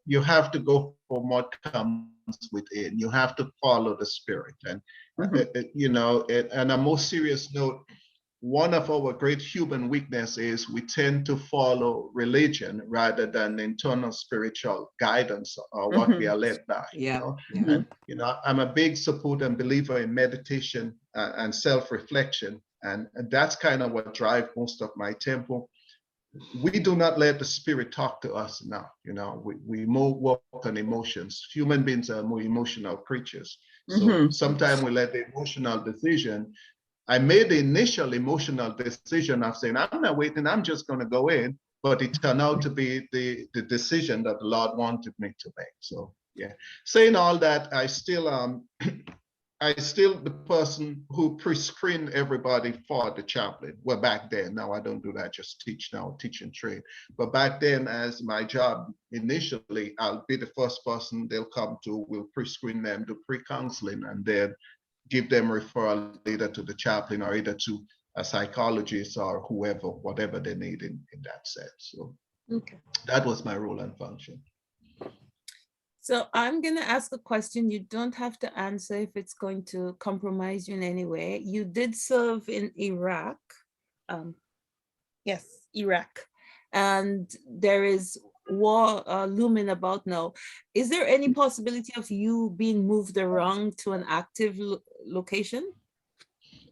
you have to go for what comes within. You have to follow the spirit. And, and a more serious note, one of our great human weakness is we tend to follow religion rather than internal spiritual guidance or what we are led by. Yeah. And, I'm a big supporter and believer in meditation and self-reflection. And that's kind of what drives most of my temple. We do not let the spirit talk to us now. We more work on emotions. Human beings are more emotional creatures. So sometimes we let the emotional decision. I made the initial emotional decision of saying, I'm not waiting, I'm just going to go in. But it turned out to be the decision that the Lord wanted me to make. So, yeah. Saying all that, I still the person who pre-screened everybody for the chaplain. Well, back then, now I don't do that, just teach now, teach and train. But back then, as my job initially, I'll be the first person they'll come to, we'll pre-screen them, do pre-counseling, and then give them referral either to the chaplain or either to a psychologist or whoever, whatever they need in that set. So that was my role and function. So I'm going to ask a question. You don't have to answer if it's going to compromise you in any way. You did serve in Iraq. Yes, Iraq. And there is war looming about now. Is there any possibility of you being moved around to an active location?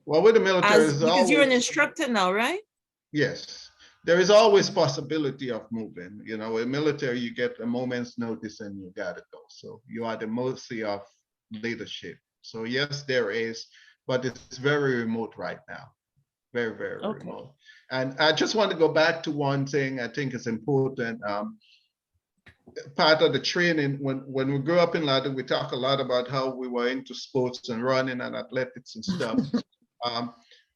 Well, with the military, because you're an instructor now, right? Yes. There is always possibility of moving. In military, you get a moment's notice and you gotta go. So you are at the mercy of leadership. So yes, there is, but it's very remote right now. Very, very remote. And I just want to go back to one thing I think is important. part of the training, when we grew up in London, we talk a lot about how we were into sports and running and athletics and stuff.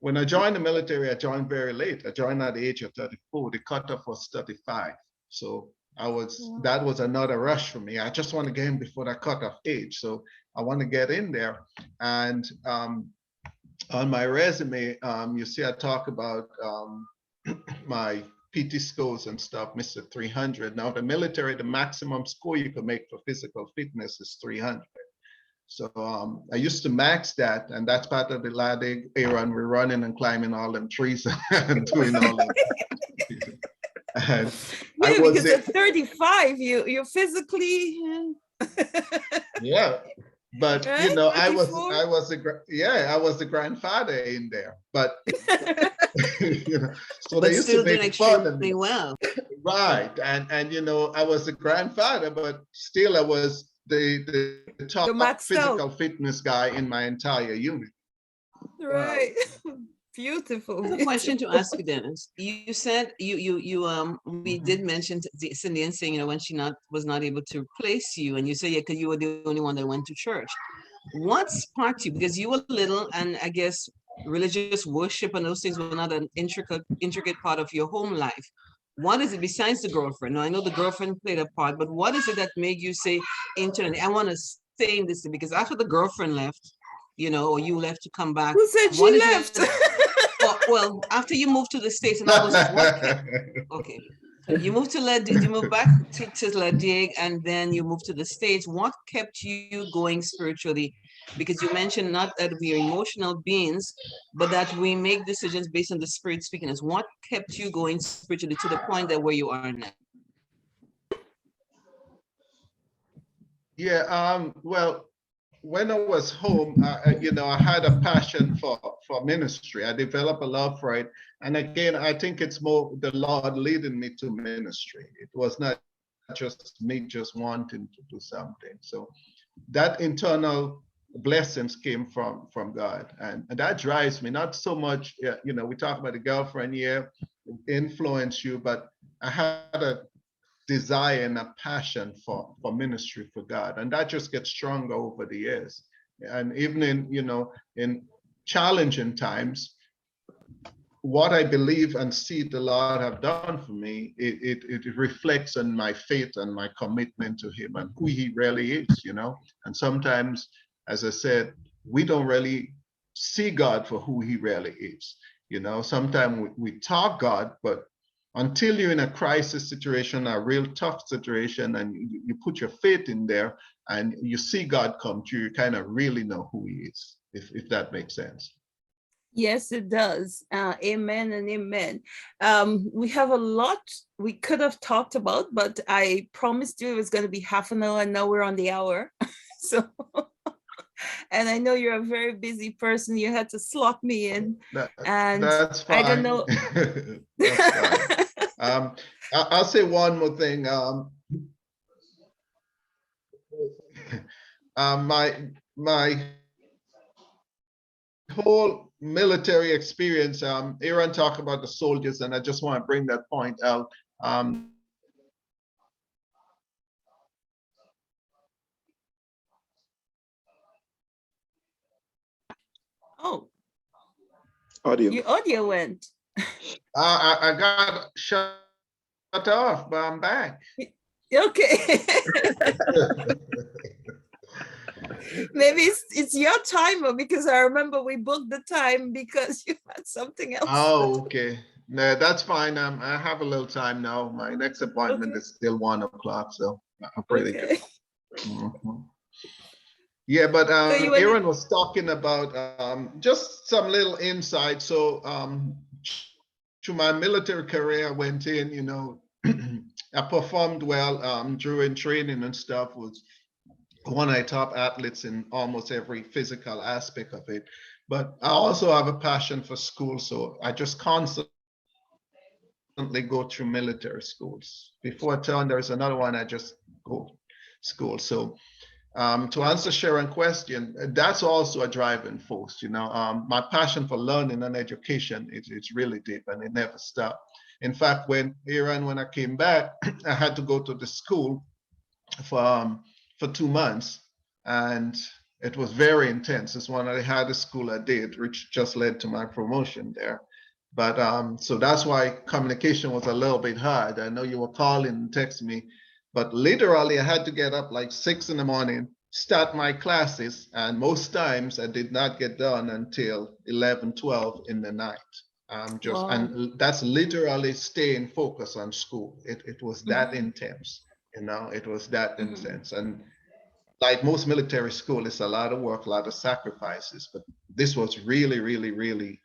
When I joined the military, I joined very late. I joined at the age of 34. The cutoff was 35. So that was another rush for me. I just want to get in before that cutoff age. So I want to get in there. And on my resume, you see I talk about my PT scores and stuff, Mr. 300. Now the military, the maximum score you can make for physical fitness is 300. So I used to max that, and that's part of the Digue era, and we're running and climbing all them trees and doing all that. And yeah, because at 35, you're physically. Yeah, but right? you know, 34? I was the grandfather in there, but you know, so they used to make fun of me. Well, right, and you know, I was the grandfather, but still I was the top physical fitness guy in my entire unit. Right. Beautiful. I have a question to ask you, Dennis. You said we did mention Cindy saying, you know, when she was not able to replace you, and you say, yeah, because you were the only one that went to church. What sparked you? Because you were little, and I guess religious worship and those things were not an intricate part of your home life. What is it besides the girlfriend? Now I know the girlfriend played a part, but what is it that made you say internally, I want to stay in this? Because after the girlfriend left, you know, or you left to come back. Who said she left? Well, after you moved to the States, and I was okay. You moved you moved back to Digue, and then you moved to the States. What kept you going spiritually? Because you mentioned not that we are emotional beings, but that we make decisions based on the Spirit speaking us. What kept you going spiritually to the point that where you are now? Yeah, well, when I was home, you know, I had a passion for ministry. I developed a love for it. And again, I think it's more the Lord leading me to ministry. It was not just me just wanting to do something. So that internal blessings came from God. And that drives me, not so much, you know, we talk about the girlfriend, yeah, influence you, but I had a desire and a passion for ministry for God, and that just gets stronger over the years. And even in, you know, in challenging times, what I believe and see the Lord have done for me, it reflects on my faith and my commitment to Him and who He really is, you know. And sometimes, as I said, we don't really see God for who He really is. You know, sometimes we talk God, but until you're in a crisis situation, a real tough situation, and you put your faith in there and you see God come to you, you kind of really know who He is, if that makes sense. Yes, it does. Amen and amen. We have a lot we could have talked about, but I promised you it was going to be half an hour, and now we're on the hour. So, and I know you're a very busy person. You had to slot me in. That's fine. I don't know. That's fine. I'll say one more thing. My whole military experience, Aaron talked about the soldiers, and I just want to bring that point out. Oh, Audio. your audio went. I got shut off, but I'm back. Okay. Maybe it's your timer, because I remember we booked the time because you had something else. Oh, okay. No, that's fine. I have a little time now. My next appointment is still 1 o'clock, so I'm pretty good. Mm-hmm. Yeah, but Aaron was talking about just some little insight. So to my military career, I went in, you know, I performed well during training and stuff, was one of the top athletes in almost every physical aspect of it. But I also have a passion for school, so I just constantly go through military schools. Before I turn, there's another one, I just go school. So to answer Sharon's question, that's also a driving force. You know, my passion for learning and education, it's really deep and it never stopped. In fact, when I came back, I had to go to the school for 2 months, and it was very intense. It's one of the hardest school I did, which just led to my promotion there. But so that's why communication was a little bit hard. I know you were calling and texting me, but literally I had to get up like 6 in the morning, start my classes, and most times I did not get done until 11, 12 in the night. And that's literally staying focused on school. It was that intense, you know, it was that intense. And like most military school, it's a lot of work, a lot of sacrifices, but this was really, really, really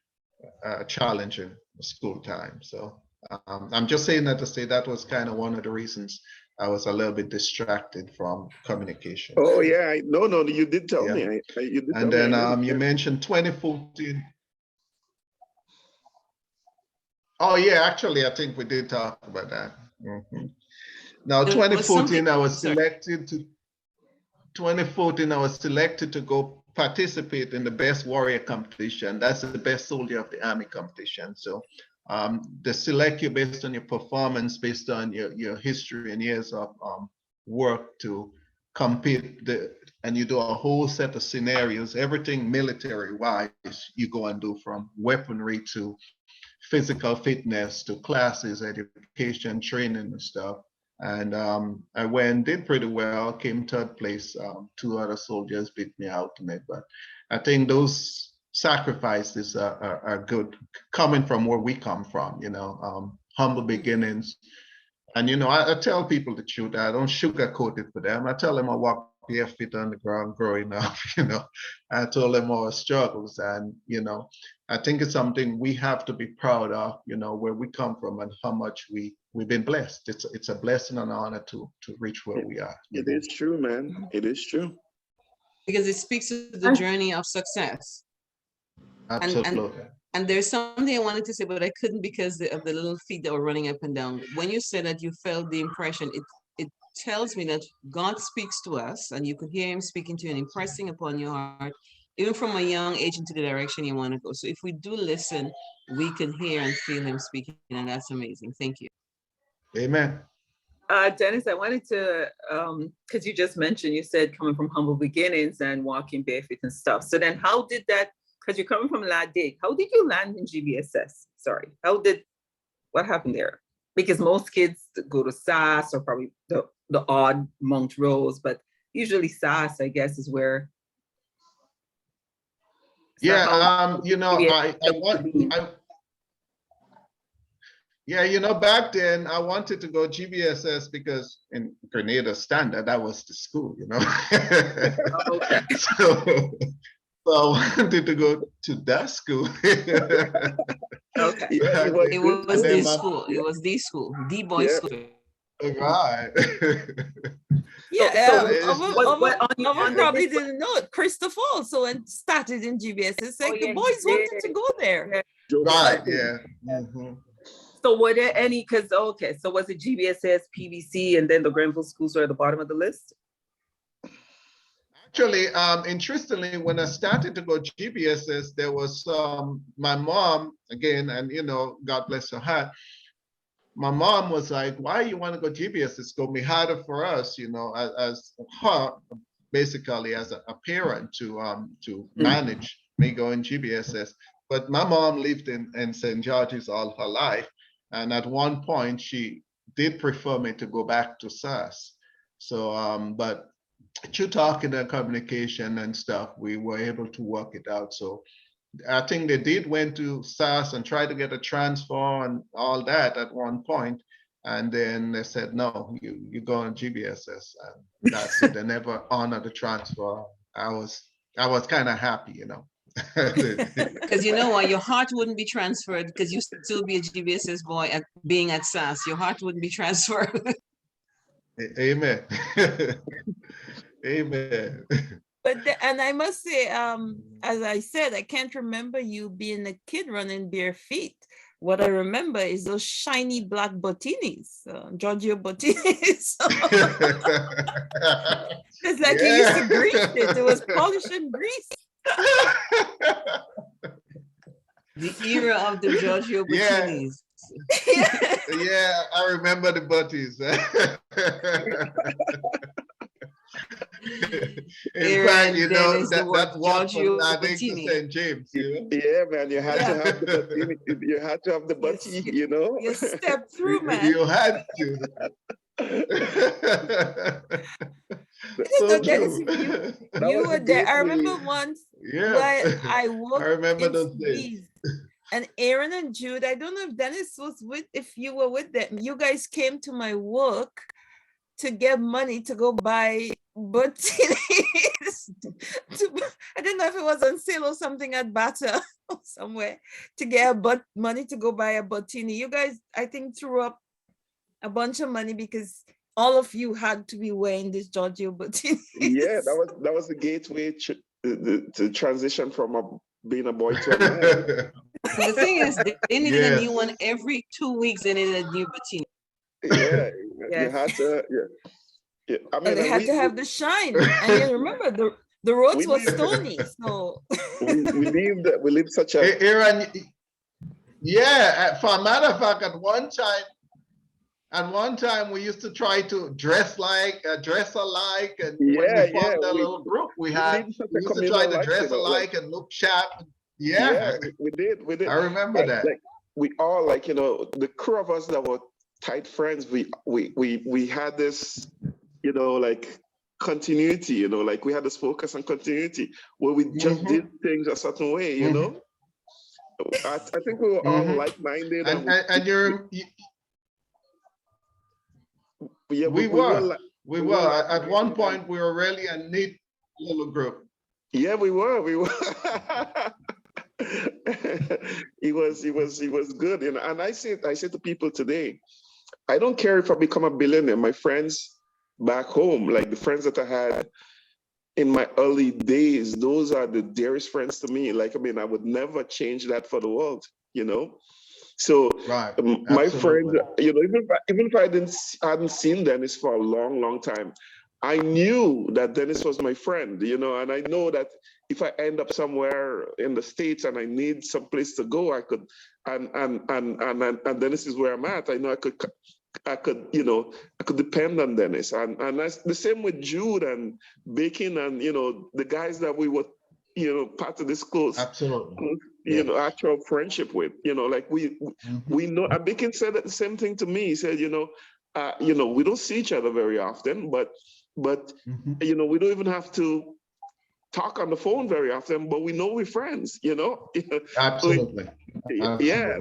challenging school time. So I'm just saying that to say that was kind of one of the reasons I was a little bit distracted from communication. Oh yeah, no, you did tell me. You did and tell then me. You mentioned 2014. Oh yeah, actually, I think we did talk about that. Now, 2014, I was selected to. 2014, I was selected to go participate in the Best Warrior competition. That's the Best Soldier of the Army competition. So they select you based on your performance, based on your history and years of work to compete. And you do a whole set of scenarios, everything military-wise, you go and do, from weaponry to physical fitness to classes, education, training and stuff. And I went, did pretty well, came third place. 2 other soldiers beat me out in it, but I think those sacrifices are good, coming from where we come from, you know, humble beginnings. And, you know, I tell people the truth. I don't sugarcoat it for them. I tell them I walked barefoot on the ground growing up, you know. I told them our struggles, and, you know, I think it's something we have to be proud of, you know, where we come from and how much we've been blessed. It's a blessing and honor to reach where we are. It is true, man. It is true. Because it speaks to the journey of success. Absolutely. And there's something I wanted to say, but I couldn't because of the little feet that were running up and down. When you said that you felt the impression, it tells me that God speaks to us, and you could hear him speaking to you and impressing upon your heart, even from a young age, into the direction you want to go. So if we do listen, we can hear and feel him speaking, and that's amazing. Thank you. Amen. Dennis, I wanted to, because you just mentioned, you said coming from humble beginnings and walking barefoot and stuff. So then how did that, because you're coming from Digue, how did you land in GBSS? Sorry, what happened there? Because most kids go to SAS or probably the odd Mount Rose, but usually SAS, I guess, is where. Yeah, you know, yeah, you know, back then I wanted to go GBSS because in Grenada standard, that was the school, you know. Okay. So I wanted to go to that school. Okay. It was the school. It was the school, the boys' school. Right. Yeah, on probably didn't know it. Christopher also started in GBSS. Like the boys wanted to go there. Right. Yeah. Mm-hmm. So were there any? Because so was it GBSS, PVC, and then the Grenville schools were at the bottom of the list? Actually, interestingly, when I started to go GBSS, there was my mom again, and you know, God bless her heart. My mom was like, "Why you want to go GBSS? It's going to be harder for us, you know, as her, basically as a parent to manage me going GBSS." But my mom lived in St. George's all her life, and at one point she did prefer me to go back to SAS. So, but through talking and communication and stuff, we were able to work it out. So I think they went to SAS and tried to get a transfer and all that at one point. And then they said, no, you go on GBSS. And that's it. They never honored the transfer. I was kind of happy, you know. Because you know what, your heart wouldn't be transferred because you still be a GBSS boy at being at SAS. Your heart wouldn't be transferred. Amen. Amen. But and I must say, as I said, I can't remember you being a kid running bare feet. What I remember is those shiny black botinis, Giorgio botinis. It's like you used to grease it. It was polished and greased. The era of the Giorgio botinis. Yeah, I remember the butties. In fact, you know, Dennis, the that word walk from Giorgio Ladding to Bettini. St. James, you know? Yeah, man, you had Yeah. to have the butty, you had to have the butty, you know? You step through, man. You had to. So Dennis, true. you was were the there. I gateway. remember once Yeah. when I I worked remember in those days. Seas, and Aaron and Jude, I don't know if Dennis was with, if you were with them, you guys came to my work to get money to go buy butteries. I don't know if it was on sale or something at Bata or somewhere to get money to go buy a bottini. You guys, I think, threw up a bunch of money because all of you had to be wearing this Giorgio bottini. Yeah, that was the gateway to transition from being a boy to a man. The thing is, they needed a Yes. new one every 2 weeks. They needed a new bikini. Yeah, Yes. you had to. Yeah. I mean, And they had to have the shine. And you remember the roads were stony, so we lived such a. Aaron, yeah, for a matter of fact, at one time we used to try to dress alike, and when we formed a little group, we used to try to dress alike and look sharp. Yeah, we did. I remember that. Like, we all, like, you know, the crew of us that were tight friends, we had this, you know, like continuity, you know, like we had this focus on continuity where we just did things a certain way, you know. I think we were all like-minded, we were. At one point, we were really a neat little group. Yeah, we were. He was good, you know. And I say to people today, I don't care if I become a billionaire. My friends back home, like the friends that I had in my early days, those are the dearest friends to me. Like, I mean, I would never change that for the world, you know. So right. My friends, you know, even if I hadn't seen Dennis for a long time, I knew that Dennis was my friend, you know, and I know that if I end up somewhere in the States and I need some place to go, I could, and Dennis is where I'm at. I know I could, you know, I could depend on Dennis, and that's the same with Jude and Bacon and, you know, the guys that we were, you know, part of this close, absolutely, you know, actual friendship with, you know, like we know. And Bacon said the same thing to me. He said, you know, we don't see each other very often, but you know, we don't even have to talk on the phone very often, but we know we're friends, you know. Absolutely. Yeah,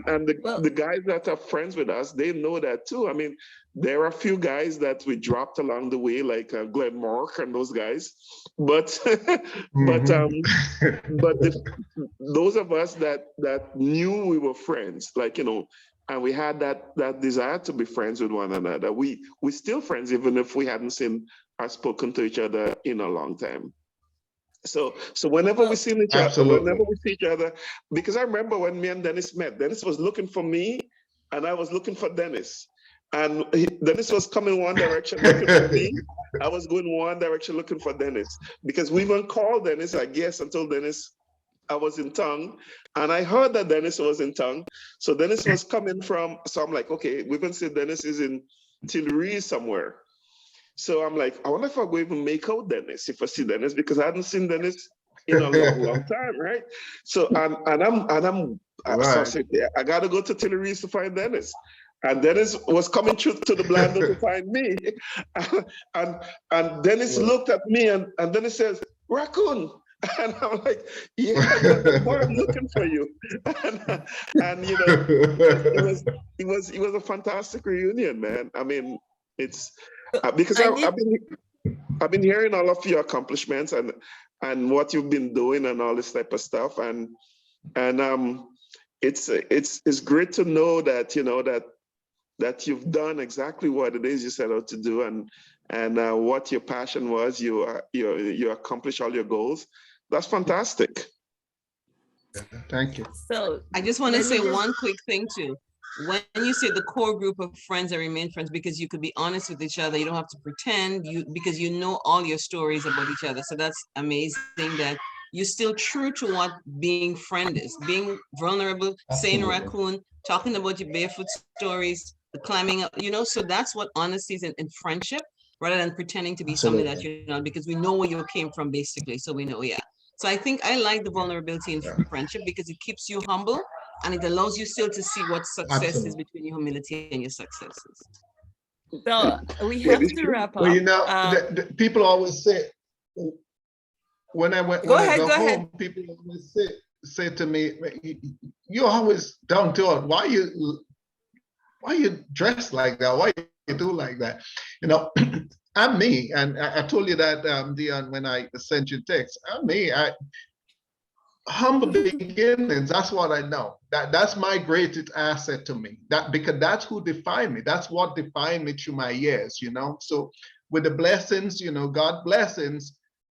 and the guys that are friends with us, they know that too. I mean, there are a few guys that we dropped along the way, like Glenn Mark and those guys, but those of us that knew we were friends, like, you know, and we had that desire to be friends with one another. We're still friends, even if we hadn't seen or spoken to each other in a long time. So whenever we see each other, because I remember when me and Dennis met, Dennis was looking for me and I was looking for Dennis. And Dennis was coming one direction looking for me. I was going one direction looking for Dennis. Because we even called Dennis, I guess, until Dennis, I was in town. And I heard that Dennis was in town. So Dennis was coming from, so I'm like, okay, we can say Dennis is in Tillery somewhere. So I'm like, I wonder if I'll go even make out Dennis, if I see Dennis, because I hadn't seen Dennis in a long time, right? So I said, yeah, I gotta go to Tillery's to find Dennis. And Dennis was coming through to the blender to find me. And Dennis looked at me and Dennis says, "Raccoon." And I'm like, yeah, I'm looking for you. And you know, it was a fantastic reunion, man. I mean, it's because I've been hearing all of your accomplishments and what you've been doing and all this type of stuff, and it's great to know that, you know, that you've done exactly what it is you set out to do, and what your passion was. You accomplish all your goals. That's fantastic. Thank you. So I just want to say one quick thing too. When you say the core group of friends that remain friends, because you could be honest with each other, you don't have to pretend, because you know all your stories about each other. So that's amazing that you're still true to what being friend is, being vulnerable, saying raccoon, talking about your barefoot stories, the climbing up, you know. So that's what honesty is in friendship, rather than pretending to be something that you're not, because we know where you came from basically. So we know, yeah. So I think I like the vulnerability in friendship because it keeps you humble and it allows you still to see what success is between your humility and your successes. So we have to wrap up. Well, you know, the people always say, when I go home, people always say to me, "You're always down to earth. Why you dress like that? Why you do like that?" You know, I'm me, and I told you that, Dion, when I sent you text. I'm me. Humble beginnings. That's what I know. That's my greatest asset to me. Because that's who defined me. That's what defined me through my years. You know. So with the blessings, you know, God blessings,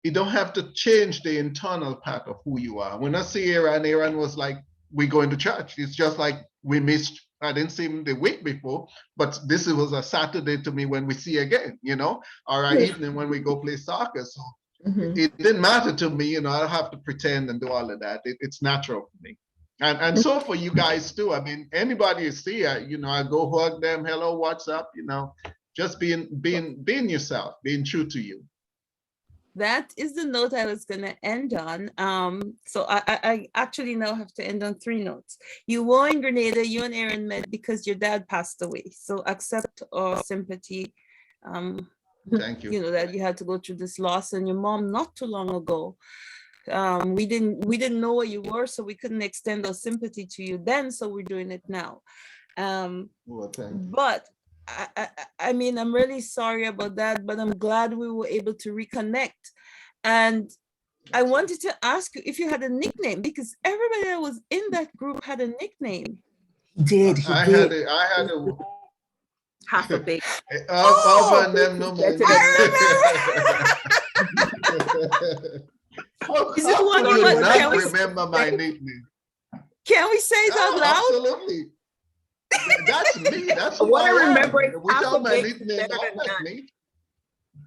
you don't have to change the internal part of who you are. When I see Aaron was like, "We going to church." It's just like we missed. I didn't see him the week before, but this was a Saturday to me when we see again, you know, or an evening when we go play soccer. So it didn't matter to me, you know. I don't have to pretend and do all of that. It's natural for me. And so for you guys too. I mean, anybody you see, you know, I go hug them. Hello, what's up? You know, just being yourself, being true to you. That is the note I was going to end on. So I actually now have to end on 3 notes. You were in Grenada, you and Aaron met because your dad passed away. So accept our sympathy. Thank you. You know, that you had to go through this loss, and your mom not too long ago. We didn't know where you were, so we couldn't extend our sympathy to you then. So we're doing it now. Well, thank you. But I mean, I'm really sorry about that, but I'm glad we were able to reconnect. And I wanted to ask you if you had a nickname, because everybody that was in that group had a nickname. He did. I had a Half a big. Over and them no man. Is it one you want? Can we remember my nickname? Can we say it out loud? Absolutely. That's me. That's what I remember is without my nickname, that's me.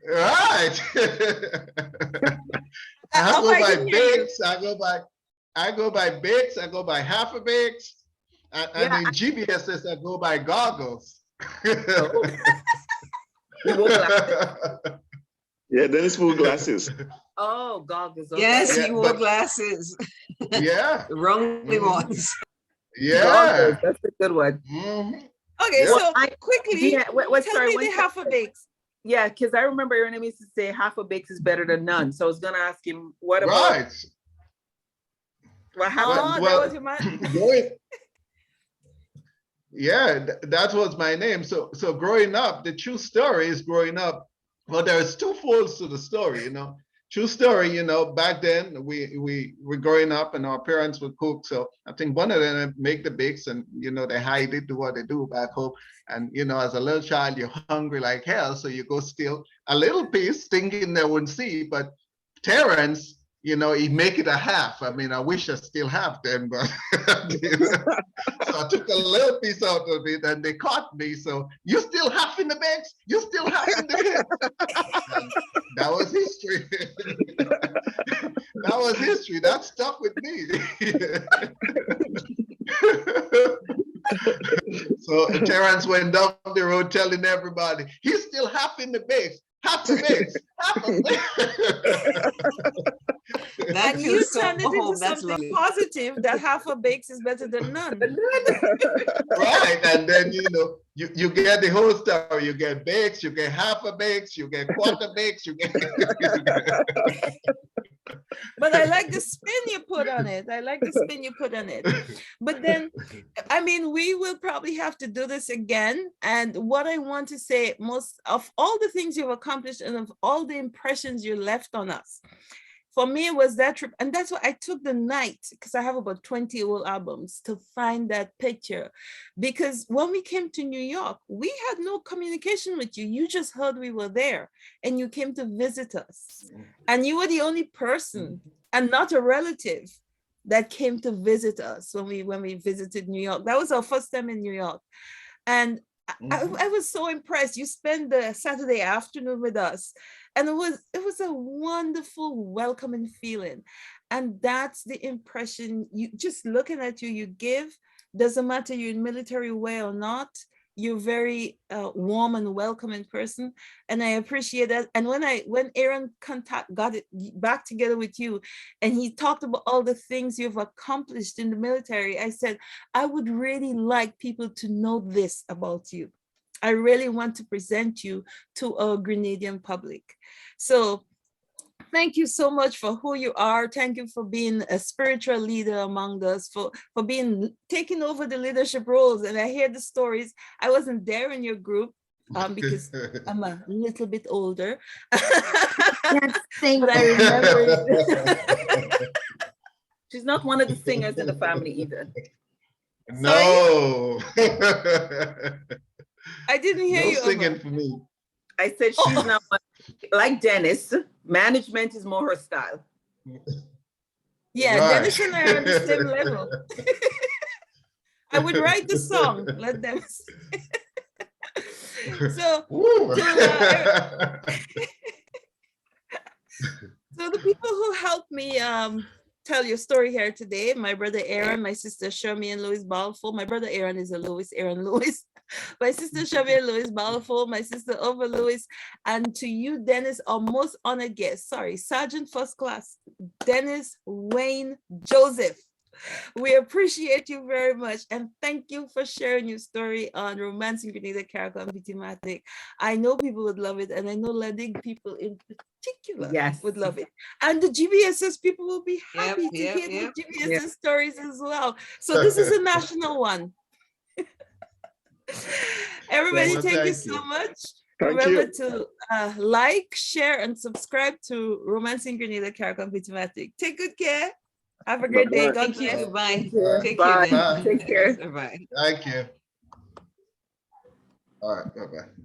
Right. I go by Bakes. I go by Bakes. I go by Half a Bakes. And in GBSS, I go by Goggles. Yeah, Dennis wore glasses. Oh, goggles. Okay. Yes, he wore glasses. Yeah. The wrongly ones. Yeah. Goggles, that's a good one. Okay, so quickly, tell me the Half a Bakes. Yeah, because I remember your name used to say half a bakes is better than none. So I was gonna ask him, what about? Right. What happened? That was your mind. Yeah, that was my name. So growing up, the true story is growing up. Well, there's 2 folds to the story, you know. True story, you know, back then we were growing up and our parents would cook. So I think one of them make the bakes and, you know, they hide it, do what they do back home. And, you know, as a little child, you're hungry like hell. So you go steal a little piece thinking they wouldn't see. But Terrence, you know, he make it a half. I mean, I wish I still have them, but so I took a little piece out of it and they caught me. So you still half in the bakes? You still half in the bakes? That was history. That was history. That stuck with me. So Terrence went down the road telling everybody, he's still half in the bakes. Half the bakes. Half the bakes. And you turned it into something positive, that half a bakes is better than none. Right, and then, you know, you get the whole story. You get bakes, you get half a bakes, you get quarter bakes, you get. But I like the spin you put on it. But then, I mean, we will probably have to do this again. And what I want to say, most of all the things you've accomplished and of all the impressions you left on us, for me, it was that trip. And that's why I took the night, because I have about 20 old albums, to find that picture. Because when we came to New York, we had no communication with you. You just heard we were there and you came to visit us. And you were the only person and not a relative that came to visit us when we visited New York. That was our first time in New York. And I was so impressed. You spent the Saturday afternoon with us. And it was a wonderful, welcoming feeling. And that's the impression, you just looking at you give, doesn't matter you're in military way or not, you're very warm and welcoming person, and I appreciate that. And when Aaron got it back together with you, and he talked about all the things you've accomplished in the military, I said, I would really like people to know this about you. I really want to present you to a Grenadian public. So thank you so much for who you are. Thank you for being a spiritual leader among us, for taking over the leadership roles. And I hear the stories. I wasn't there in your group because I'm a little bit older. But I remember. She's not one of the singers in the family either. No. I didn't hear no you. Singing for me. I said she's not one, like Dennis. Management is more her style. Yeah, Right. Dennis and I are on the same level. I would write the song, let them sing. So, so the people who helped me tell your story here today, my brother Aaron, my sister Shermy and Louis Balfour. My brother Aaron is a Louis, Aaron Louis. My sister Shermy and Louis Balfour, my sister Over Louis, and to you, Dennis, our most honored guest, Sergeant First Class, Dennis Wayne Joseph. We appreciate you very much, and thank you for sharing your story on Romancing Grenada, Caracas, and Vitimatic. I know people would love it, and I know Ledig people in particular would love it. And the GBSS people will be happy to hear the GBSS stories as well. So this is a national one. Everybody, thank you so much. Remember to like, share, and subscribe to Romancing Grenada, Caracas, and Vitimatic. Take good care. Have a great day. God bless. Bye. Take Bye. care. Take care. Bye. Thank you. All right. Bye-bye.